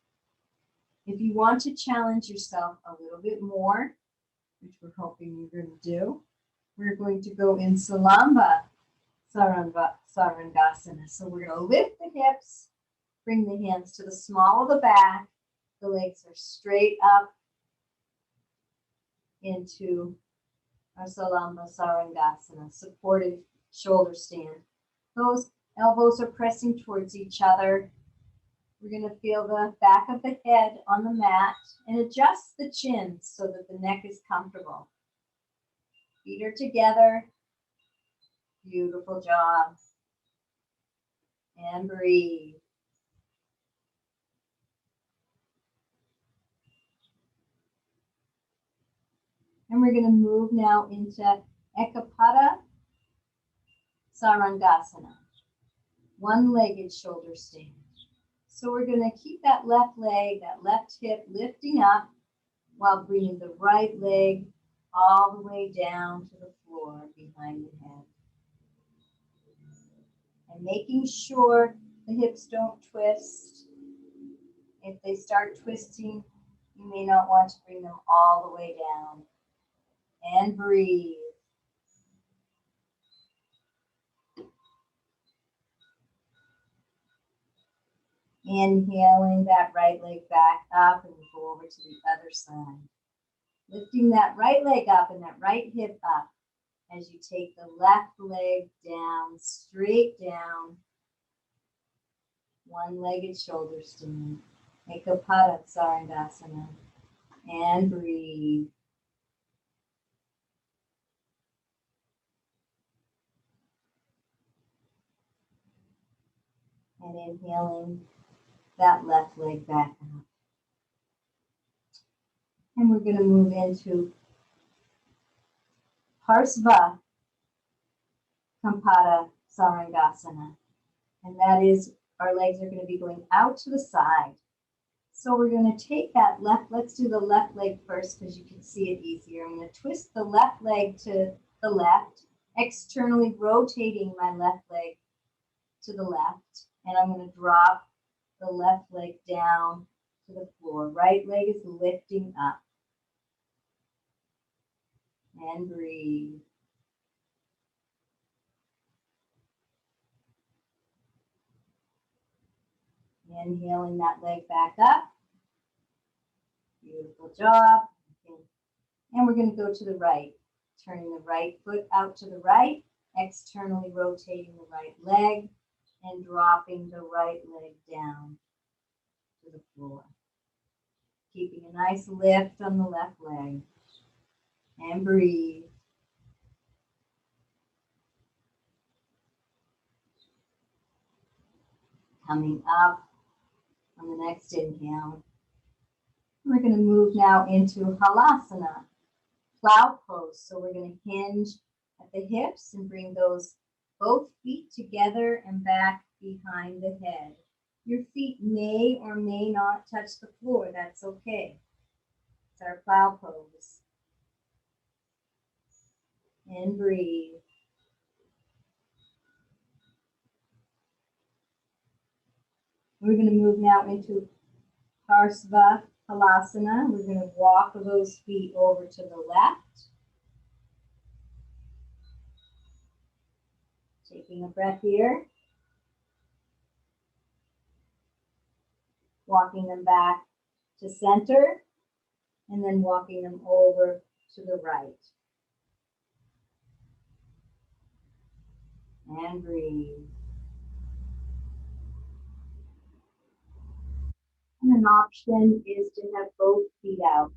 Speaker 2: If you want to challenge yourself a little bit more, which we're hoping you're going to do, we're going to go in Salamba Sarangasana. So we're going to lift the hips, bring the hands to the small of the back. The legs are straight up into our Salamba Sarangasana, supported shoulder stand. Those elbows are pressing towards each other. We're going to feel the back of the head on the mat and adjust the chin so that the neck is comfortable. Feet are together. Beautiful job. And breathe. And we're going to move now into Ekapada Sarangasana, one-legged shoulder stand. So we're going to keep that left leg, that left hip lifting up while bringing the right leg all the way down to the floor behind the head. And making sure the hips don't twist. If they start twisting, you may not want to bring them all the way down. And breathe. Inhaling that right leg back up and go over to the other side. Lifting that right leg up and that right hip up as you take the left leg down, straight down. One-legged shoulder stand. Ekapada Sarangasana. And breathe. And inhaling that left leg back up. And we're going to move into Parsva Kampada Sarangasana. And that is, our legs are going to be going out to the side. So we're going to take that left, let's do the left leg first because you can see it easier. I'm going to twist the left leg to the left, externally rotating my left leg to the left. And I'm going to drop the left leg down to the floor. Right leg is lifting up. And breathe. Inhaling that leg back up. Beautiful job. Okay. And we're going to go to the right. Turning the right foot out to the right, externally rotating the right leg, and dropping the right leg down to the floor. Keeping a nice lift on the left leg. And breathe. Coming up on the next inhale. We're going to move now into halasana, plow pose. So we're going to hinge at the hips and bring those both feet together and back behind the head. Your feet may or may not touch the floor. That's okay. It's our plow pose. And breathe. We're going to move now into Parsva Halasana. We're going to walk those feet over to the left. Taking a breath here. Walking them back to center. And then walking them over to the right. And breathe. And an option is to have both feet out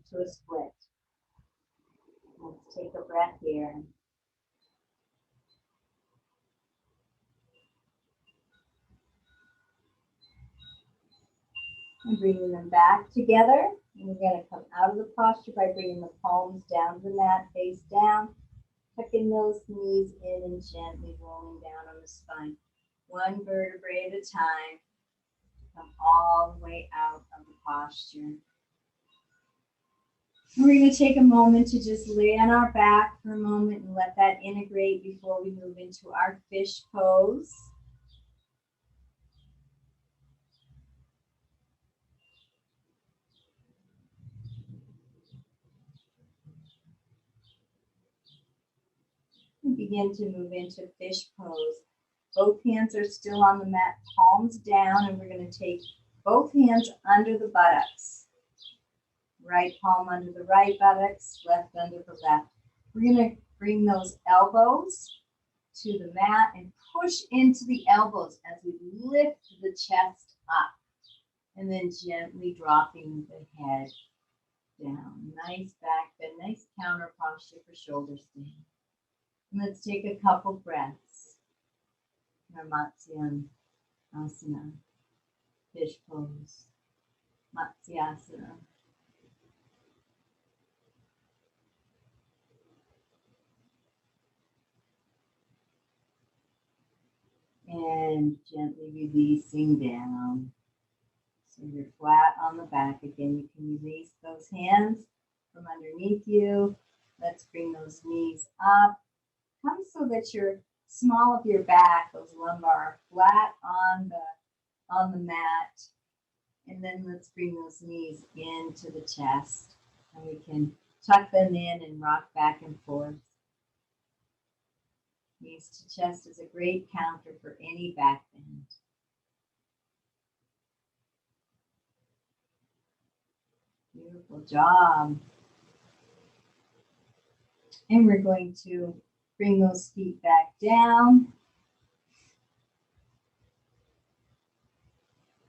Speaker 2: to a split. Let's take a breath here. And bringing them back together. And we're going to come out of the posture by bringing the palms down to the mat, face down. Tucking those knees in and gently rolling down on the spine. One vertebrae at a time. Come all the way out of the posture. And we're going to take a moment to just lay on our back for a moment and let that integrate before we move into our fish pose. And begin to move into fish pose. Both hands are still on the mat, palms down, and we're going to take both hands under the buttocks. Right palm under the right buttocks, left under the left. We're going to bring those elbows to the mat and push into the elbows as we lift the chest up. And then gently dropping the head down. Nice back bend, nice counter posture for shoulder stand. And let's take a couple breaths. Matsya Asana, fish pose, Matsyasana. And gently releasing down. So you're flat on the back. Again, you can release those hands from underneath you. Let's bring those knees up. Come so that your small of your back, those lumbar, are flat on the mat. And then let's bring those knees into the chest. And we can tuck them in and rock back and forth. Knees to chest is a great counter for any back bend. Beautiful job. And we're going to bring those feet back down.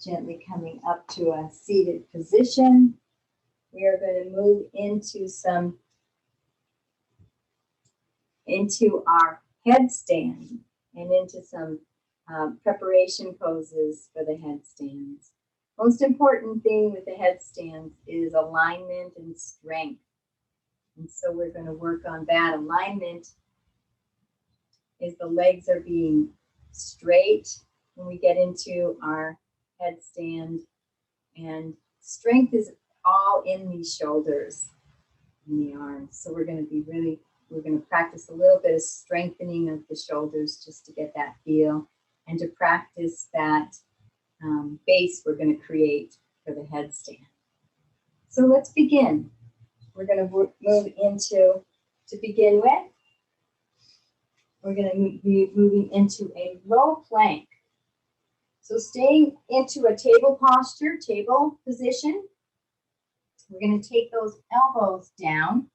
Speaker 2: Gently coming up to a seated position. We are going to move into our headstand and into some preparation poses for the headstands. Most important thing with the headstands is alignment and strength. And so we're going to work on that. Alignment is the legs are being straight when we get into our headstand. And strength is all in these shoulders and the arms. So we're going to practice a little bit of strengthening of the shoulders just to get that feel and to practice that base we're going to create for the headstand. So let's begin. We're going to move into, to begin with, we're going to be moving into a low plank.
Speaker 1: So staying into a table posture, table position, we're going to take those elbows down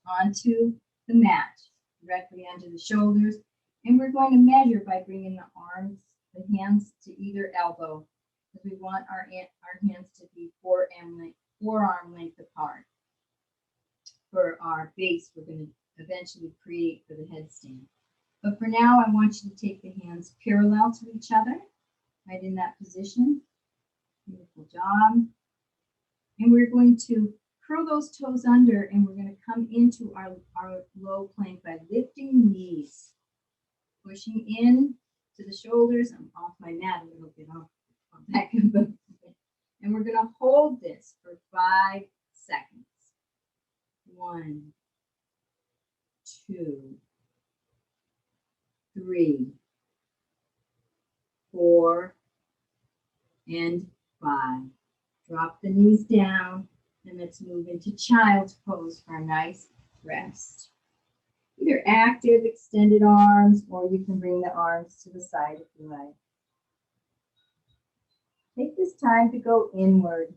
Speaker 1: onto the mat, directly under the shoulders, and we're going to measure by bringing the arms, the hands to either elbow, because we want our hands to be forearm length apart. For our base, we're going to eventually create for the headstand. But for now, I want you to take the hands parallel to each other, right in that position. Beautiful job. And we're going to curl those toes under, and we're going to come into our low plank by lifting knees, pushing in to the shoulders. I'm off my mat a little bit, off back of the, and we're going to hold this for 5 seconds. 1, 2, 3, 4, and 5. Drop the knees down, and let's move into child's pose for a nice rest. Either active, extended arms, or you can bring the arms to the side if you like. Take this time to go inward.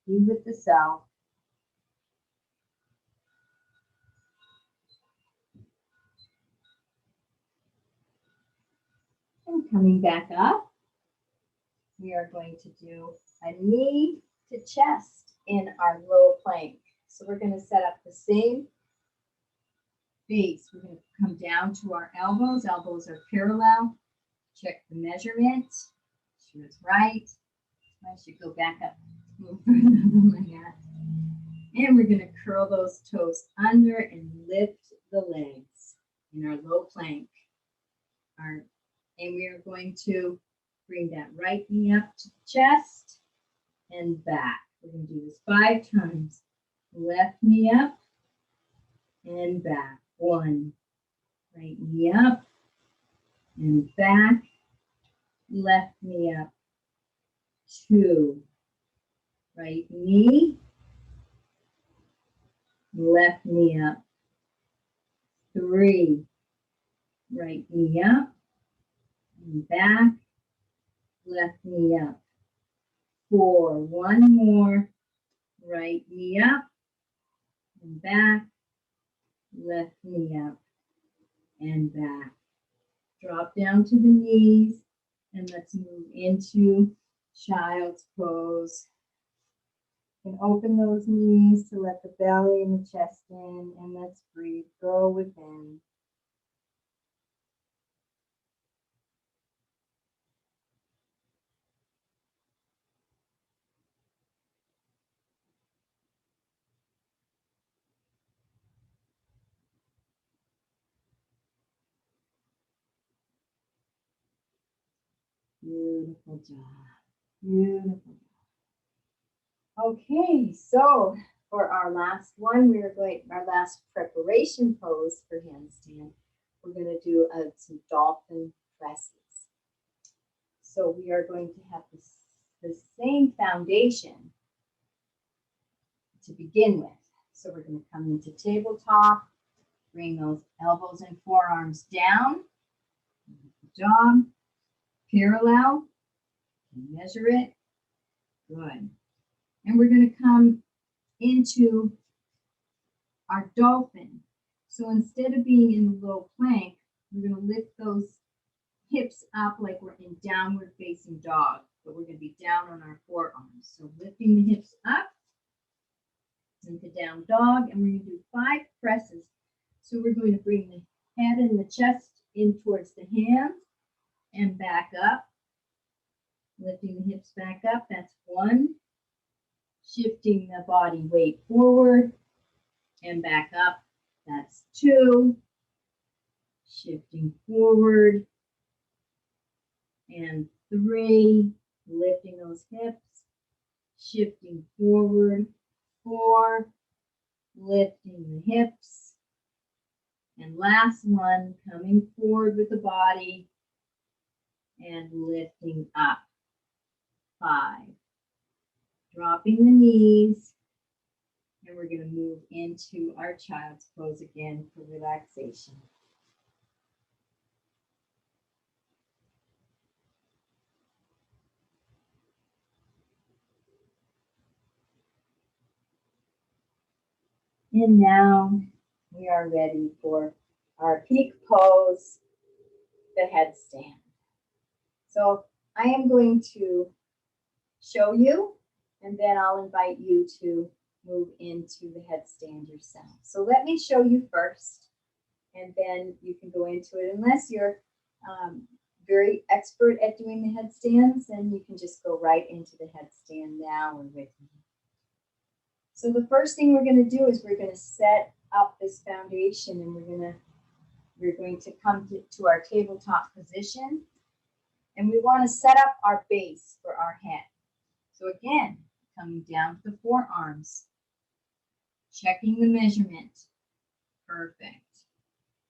Speaker 1: Be with the self. And coming back up, we are going to do a knee to chest in our low plank. So we're going to set up the same base. We're going to come down to our elbows. Elbows are parallel. Check the measurement. Sure it's right. I should go back up a little further than my mat. And we're going to curl those toes under and lift the legs in our low plank. And we are going to bring that right knee up to the chest and back. We're going to do this 5 times. Left knee up and back. 1. Right knee up and back. Left knee up. 2. Right knee. Left knee up. 3. Right knee up and back. Left knee up. 4. One more. Right knee up and back. Left knee up and back. Drop down to the knees, and let's move into child's pose. You can open those knees to let the belly and the chest in, and let's breathe. Go within. Beautiful job. Beautiful job. Okay, so for our last one, our last preparation pose for handstand, we're going to do some dolphin presses. So we are going to have the same foundation to begin with. So we're going to come into tabletop, bring those elbows and forearms down. Good job. Parallel. Measure it. Good. And we're going to come into our dolphin. So instead of being in the low plank, we're going to lift those hips up like we're in downward facing dog, but we're going to be down on our forearms. So lifting the hips up into down dog, and we're going to do 5 presses. So we're going to bring the head and the chest in towards the hands and back up. Lifting the hips back up, that's 1. Shifting the body weight forward and back up, that's 2. Shifting forward and 3. Lifting those hips, shifting forward, 4. Lifting the hips, and last one, coming forward with the body and lifting up, 5. Dropping the knees, and we're going to move into our child's pose again for relaxation.
Speaker 2: And now we are ready for our peak pose, the headstand. So I am going to show you, and then I'll invite you to move into the headstand yourself. So let me show you first, and then you can go into it. Unless you're very expert at doing the headstands, then you can just go right into the headstand now or with me. So the first thing we're going to do is we're going to set up this foundation, and we're going to come to our tabletop position, and we want to set up our base for our head. So again, coming down to the forearms, checking the measurement. Perfect.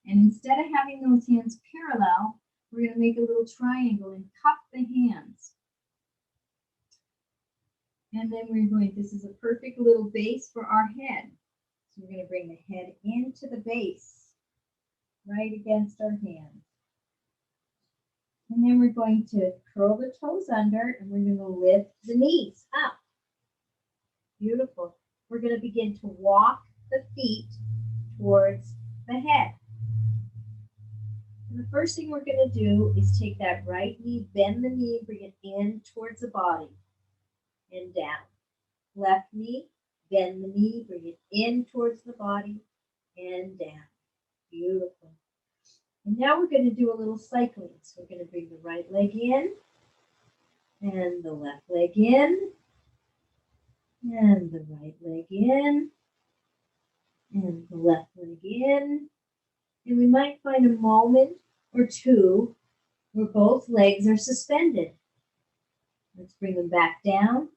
Speaker 2: And instead of having those hands parallel, we're going to make a little triangle and cup the hands. And then this is a perfect little base for our head. So we're going to bring the head into the base, right against our hands. And then we're going to curl the toes under, and we're going to lift the knees up. Beautiful. We're going to begin to walk the feet towards the head. And the first thing we're going to do is take that right knee, bend the knee, bring it in towards the body and down. Left knee, bend the knee, bring it in towards the body and down. Beautiful. And now we're going to do a little cycling. So we're going to bring the right leg in and the left leg in and the right leg in and the left leg in. And we might find a moment or two where both legs are suspended. Let's bring them back down.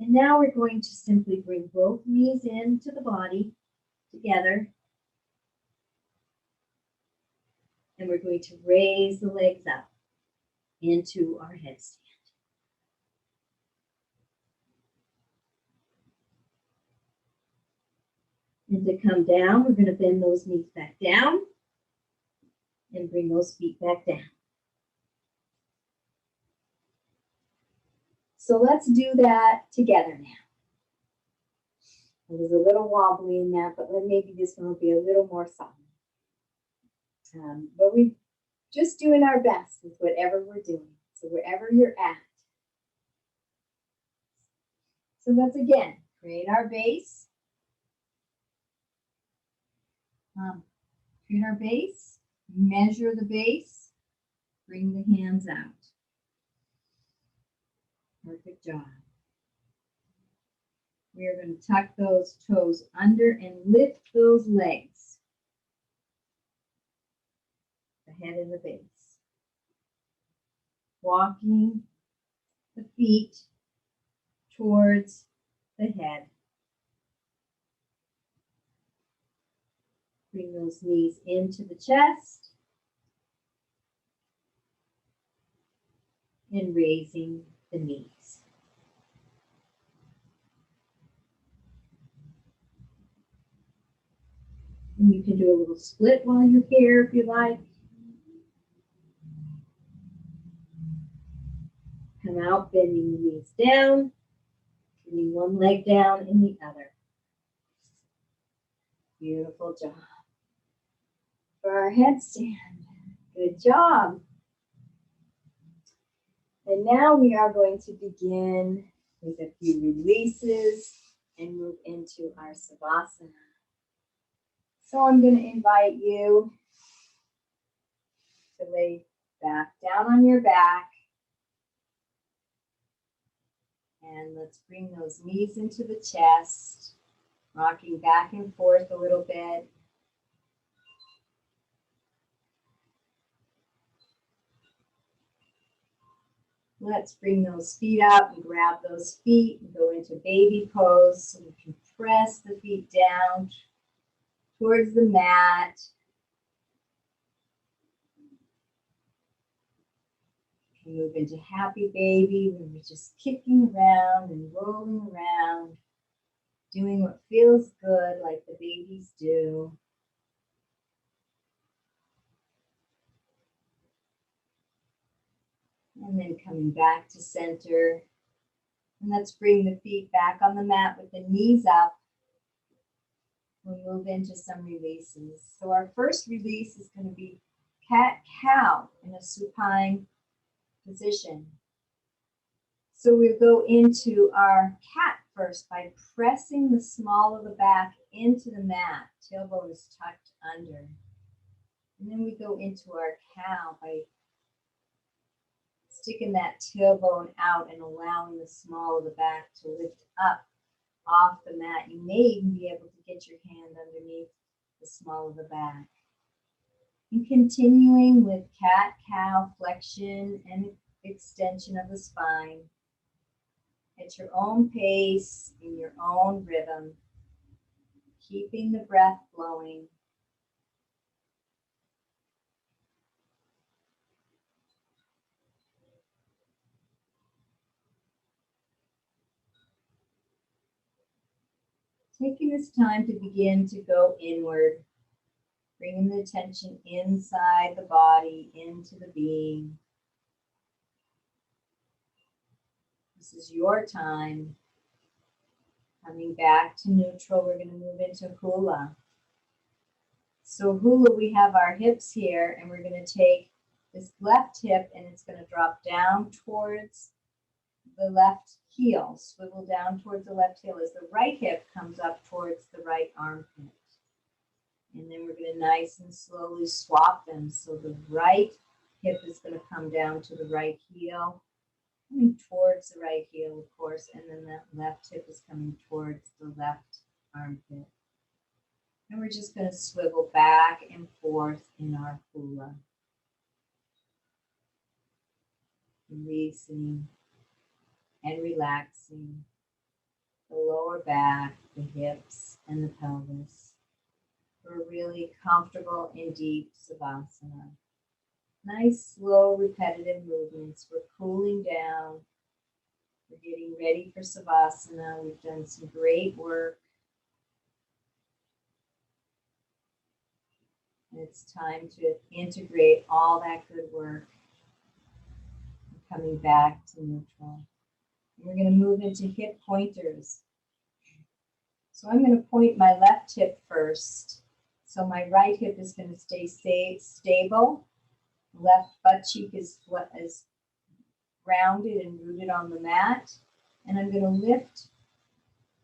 Speaker 2: And now we're going to simply bring both knees into the body together. And we're going to raise the legs up into our headstand. And to come down, we're going to bend those knees back down and bring those feet back down. So let's do that together now. It was a little wobbly in that, but maybe this one will be a little more solid. But we're just doing our best with whatever we're doing. So wherever you're at. So let's again create our base. Create our base, measure the base, bring the hands out. Perfect job. We are going to tuck those toes under and lift those legs. The head and the base. Walking the feet towards the head. Bring those knees into the chest. And raising the knees. And you can do a little split while you're here if you like. Come out, bending the knees down, bringing one leg down and the other. Beautiful job. For our headstand, good job. And now we are going to begin with a few releases and move into our Savasana. So I'm going to invite you to lay back down on your back. And let's bring those knees into the chest, rocking back and forth a little bit. Let's bring those feet up and grab those feet and go into baby pose. So we can press the feet down towards the mat. Move into happy baby when we're just kicking around and rolling around, doing what feels good like the babies do. And then coming back to center. And let's bring the feet back on the mat with the knees up. we'll move into some releases. So our first release is going to be cat-cow in a supine position. So we'll go into our cat first by pressing the small of the back into the mat. Tailbone is tucked under. And then we go into our cow by sticking that tailbone out and allowing the small of the back to lift up off the mat. You may even be able to get your hand underneath the small of the back. And continuing with cat-cow flexion and extension of the spine at your own pace, in your own rhythm, keeping the breath flowing. Taking this time to begin to go inward, bringing the attention inside the body, into the being. This is your time. Coming back to neutral, we're going to move into hula. So hula, we have our hips here, and we're going to take this left hip, and it's going to drop down towards the left heel, swivel down towards the left heel as the right hip comes up towards the right armpit. And then we're going to nice and slowly swap them. So the right hip is going to come down to the right heel, coming towards the right heel, of course, and then that left hip is coming towards the left armpit. And we're just going to swivel back and forth in our hula. Releasing and relaxing the lower back, the hips, and the pelvis for a really comfortable and deep savasana. Nice, slow, repetitive movements. We're cooling down. We're getting ready for savasana. We've done some great work. And it's time to integrate all that good work. Coming back to neutral. And we're going to move into hip pointers. So I'm going to point my left hip first. So my right hip is going to stay stable. Left butt cheek is grounded and rooted on the mat. And I'm going to lift.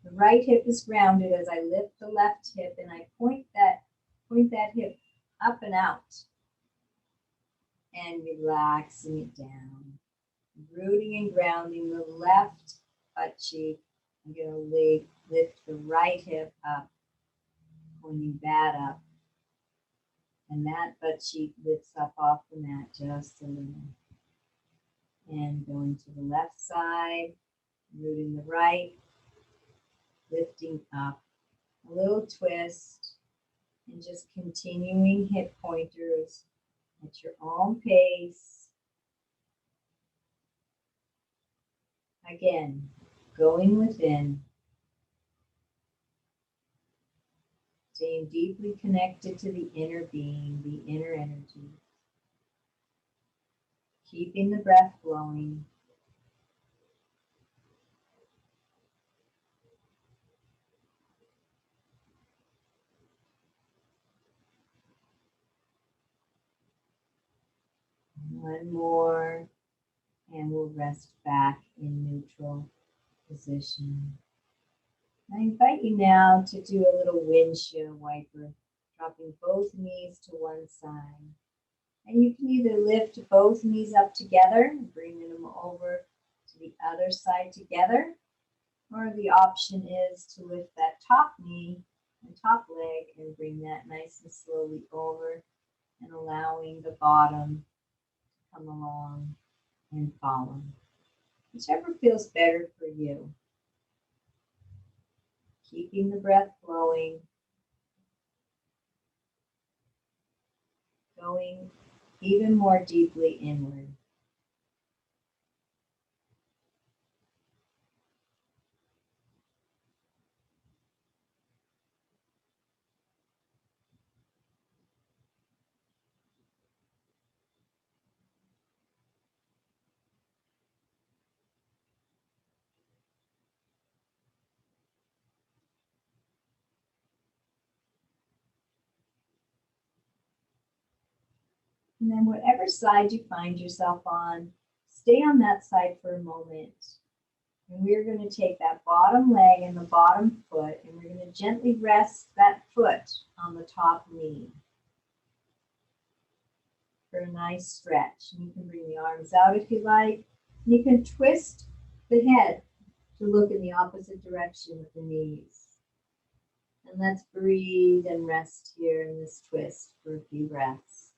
Speaker 2: The right hip is grounded as I lift the left hip, and I point that hip up and out. And relaxing it down. Rooting and grounding the left butt cheek. I'm going to lift the right hip up, pointing that up. And that butt cheek lifts up off the mat just a little. And going to the left side, rooting the right, lifting up. A little twist, and just continuing hip pointers at your own pace. Again, going within, staying deeply connected to the inner being, the inner energy. Keeping the breath flowing. One more, and we'll rest back in neutral position. I invite you now to do a little windshield wiper, dropping both knees to one side. And you can either lift both knees up together, bringing them over to the other side together, or the option is to lift that top knee and top leg and bring that nice and slowly over and allowing the bottom to come along and follow. Whichever feels better for you. Keeping the breath flowing, going even more deeply inward. And then whatever side you find yourself on, stay on that side for a moment. And we're going to take that bottom leg and the bottom foot, and we're going to gently rest that foot on the top knee for a nice stretch. And you can bring the arms out if you like. And you can twist the head to look in the opposite direction with the knees. And let's breathe and rest here in this twist for a few breaths.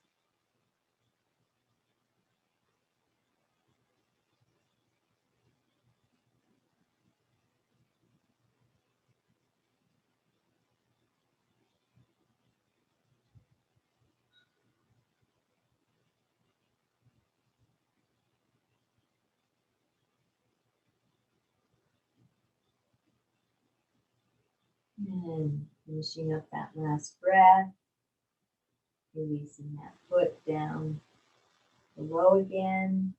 Speaker 2: And finishing up that last breath, releasing that foot down below again.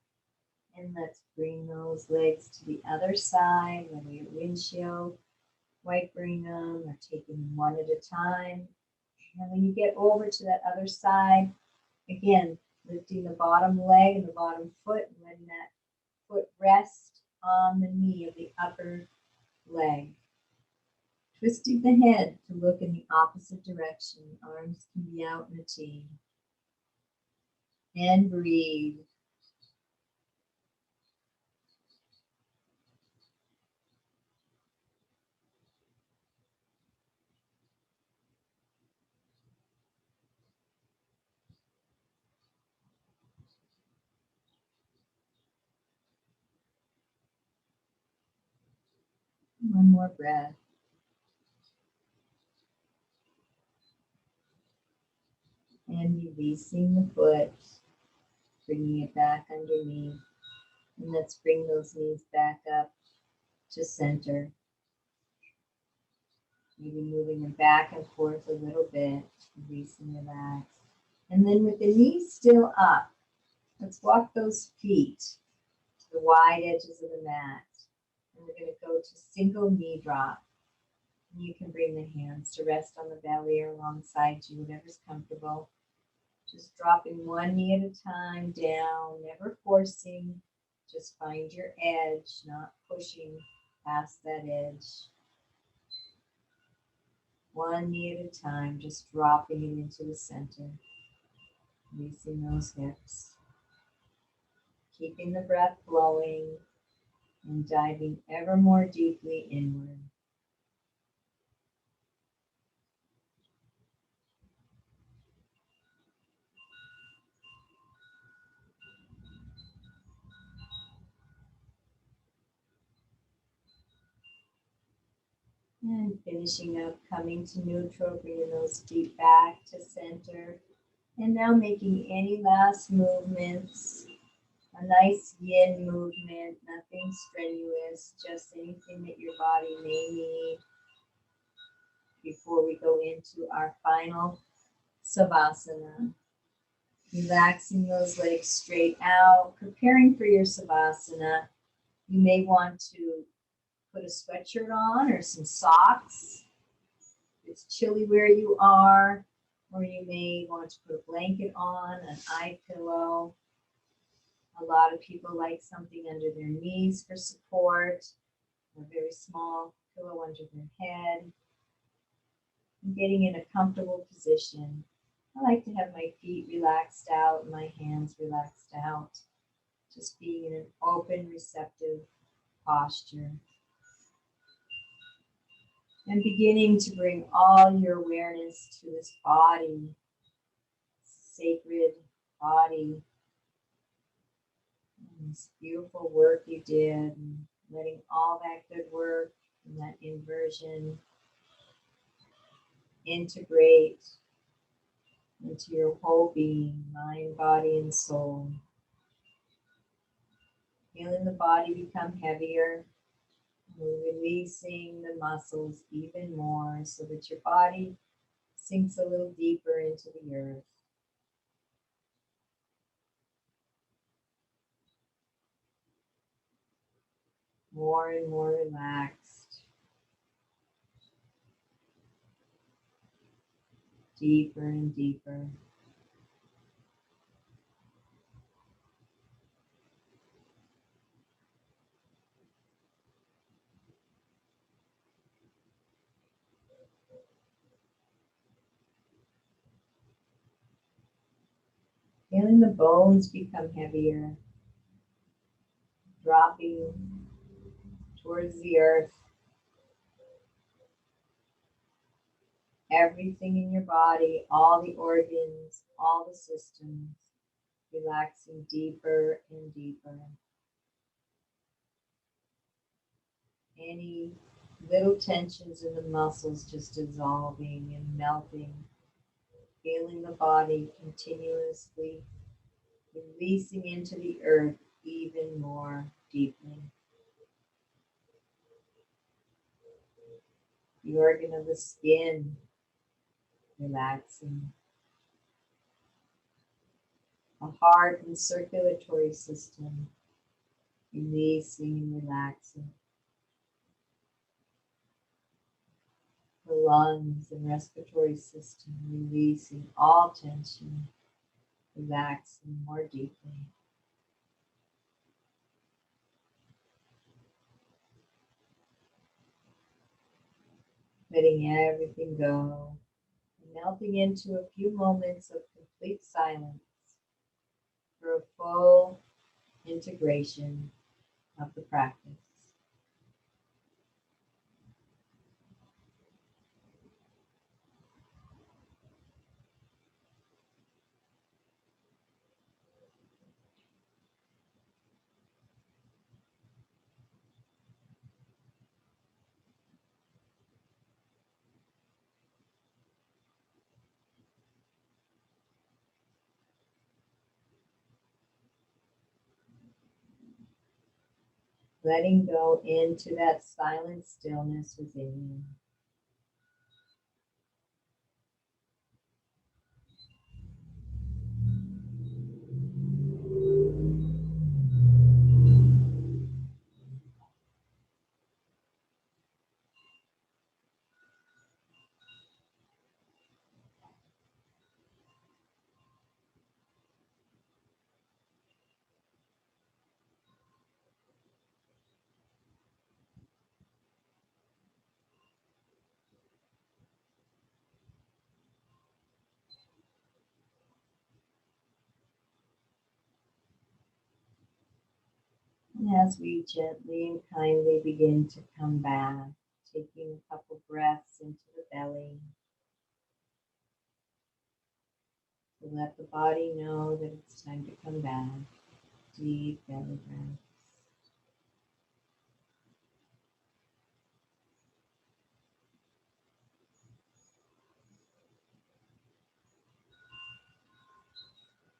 Speaker 2: And let's bring those legs to the other side, whether you're windshield, wipering them, or taking them one at a time. And when you get over to that other side, again, lifting the bottom leg and the bottom foot and letting that foot rest on the knee of the upper leg. Twisting the head to look in the opposite direction. Arms can be out in a T. And breathe. One more breath. And releasing the foot, bringing it back underneath. And let's bring those knees back up to center. Maybe moving them back and forth a little bit, release and relax. And then with the knees still up, let's walk those feet to the wide edges of the mat. And we're going to go to single knee drop. And you can bring the hands to rest on the belly or alongside you, whatever's comfortable. Just dropping one knee at a time down, never forcing. Just find your edge, not pushing past that edge. One knee at a time, just dropping it into the center. Releasing those hips. Keeping the breath flowing and diving ever more deeply inward. And finishing up, coming to neutral, bringing those feet back to center. And now making any last movements. A nice yin movement, nothing strenuous, just anything that your body may need before we go into our final savasana. Relaxing those legs straight out, preparing for your savasana. You may want to put a sweatshirt on or some socks. It's chilly where you are, or you may want to put a blanket on, an eye pillow. A lot of people like something under their knees for support, a very small pillow under their head. And getting in a comfortable position. I like to have my feet relaxed out and my hands relaxed out. Just being in an open, receptive posture. And beginning to bring all your awareness to this body, sacred body. And this beautiful work you did, and letting all that good work and that inversion integrate into your whole being, mind, body, and soul. Feeling the body become heavier. Releasing the muscles even more so that your body sinks a little deeper into the earth. More and more relaxed. Deeper and deeper. Feeling the bones become heavier, dropping towards the earth. Everything in your body, all the organs, all the systems, relaxing deeper and deeper. Any little tensions in the muscles just dissolving and melting. Feeling the body continuously releasing into the earth even more deeply. The organ of the skin relaxing. The heart and circulatory system releasing and relaxing. The lungs and respiratory system releasing all tension, relaxing more deeply. Letting everything go, melting into a few moments of complete silence for a full integration of the practice. Letting go into that silent stillness within you. And as we gently and kindly begin to come back, taking a couple breaths into the belly to let the body know that it's time to come back. Deep belly breath.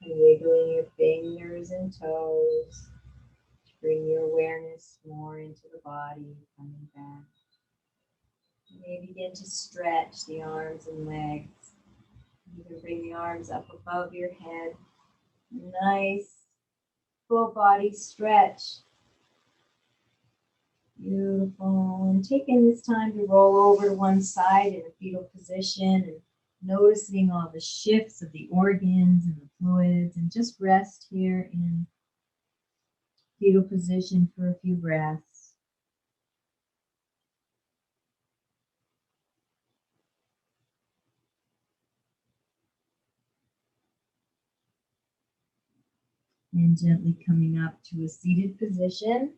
Speaker 2: And wiggling your fingers and toes to bring your awareness more into the body, coming back. You may begin to stretch the arms and legs. You can bring the arms up above your head. Nice full body stretch. Beautiful. And taking this time to roll over to one side in a fetal position and noticing all the shifts of the organs and the fluids, and just rest here in fetal position for a few breaths. And gently coming up to a seated position.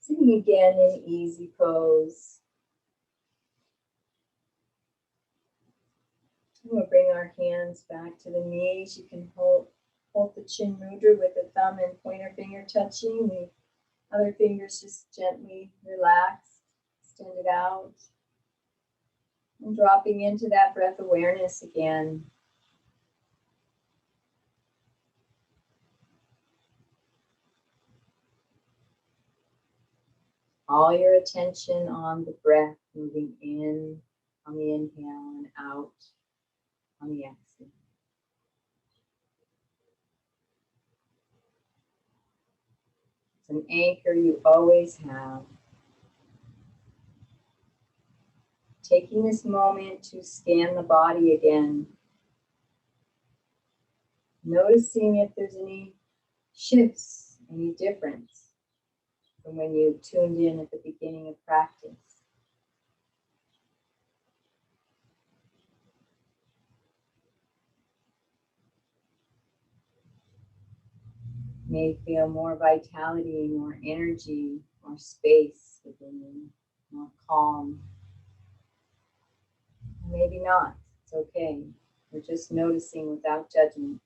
Speaker 2: Sitting again in easy pose. We'll bring our hands back to the knees. You can hold the chin mudra with the thumb and pointer finger touching. The other fingers just gently relaxed, extended out. And dropping into that breath awareness again. All your attention on the breath, moving in on the inhale and out on the exhale. It's an anchor you always have. Taking this moment to scan the body again. Noticing if there's any shifts, any difference from when you tuned in at the beginning of practice. may feel more vitality, more energy, more space within you, more calm. Maybe not. It's okay. We're just noticing without judgment.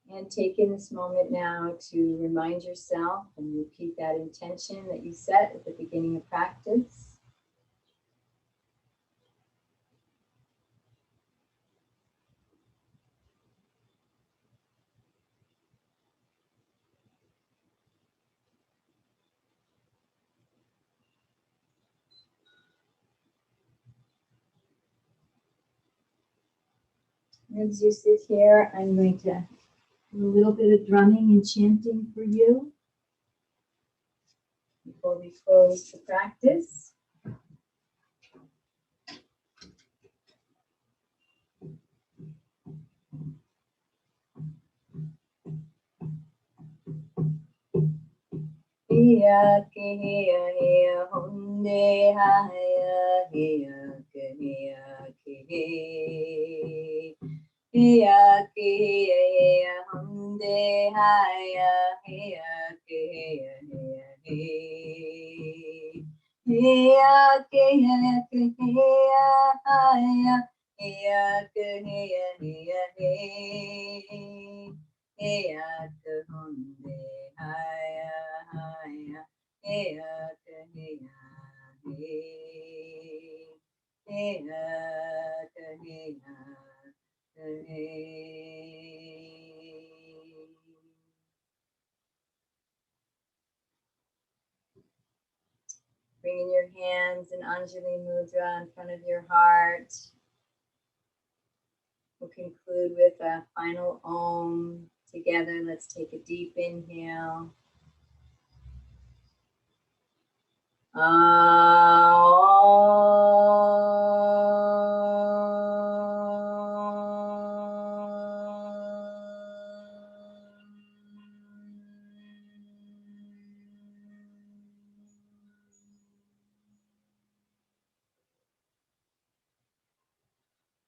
Speaker 2: And take in this moment now to remind yourself and repeat that intention that you set at the beginning of practice. As you sit here, I'm going to do a little bit of drumming and chanting for you before we close the practice. Hiya hiya hiya honde haya hiya hiya hiya hiya hiya honde haya hiya hiya hiya hiya hiya haya hiya hiya hiya Eyak honde haya haya eyak heya he eyak heya he. Bringing your hands in Anjali Mudra in front of your heart. We'll conclude with a final Om. Together, let's take a deep inhale.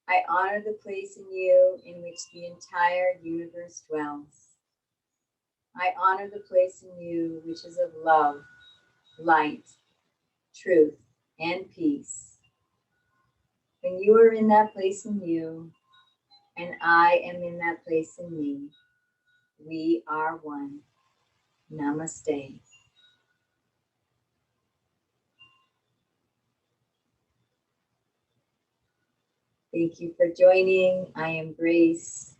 Speaker 2: I honor the place in you in which the entire universe dwells. I honor the place in you which is of love, light, truth, and peace. When you are in that place in you, and I am in that place in me, we are one. Namaste. Thank you for joining. I am Grace.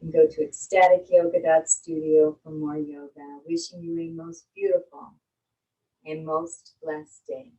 Speaker 2: And go to ecstaticyoga.studio for more yoga. Wishing you a most beautiful and most blessed day.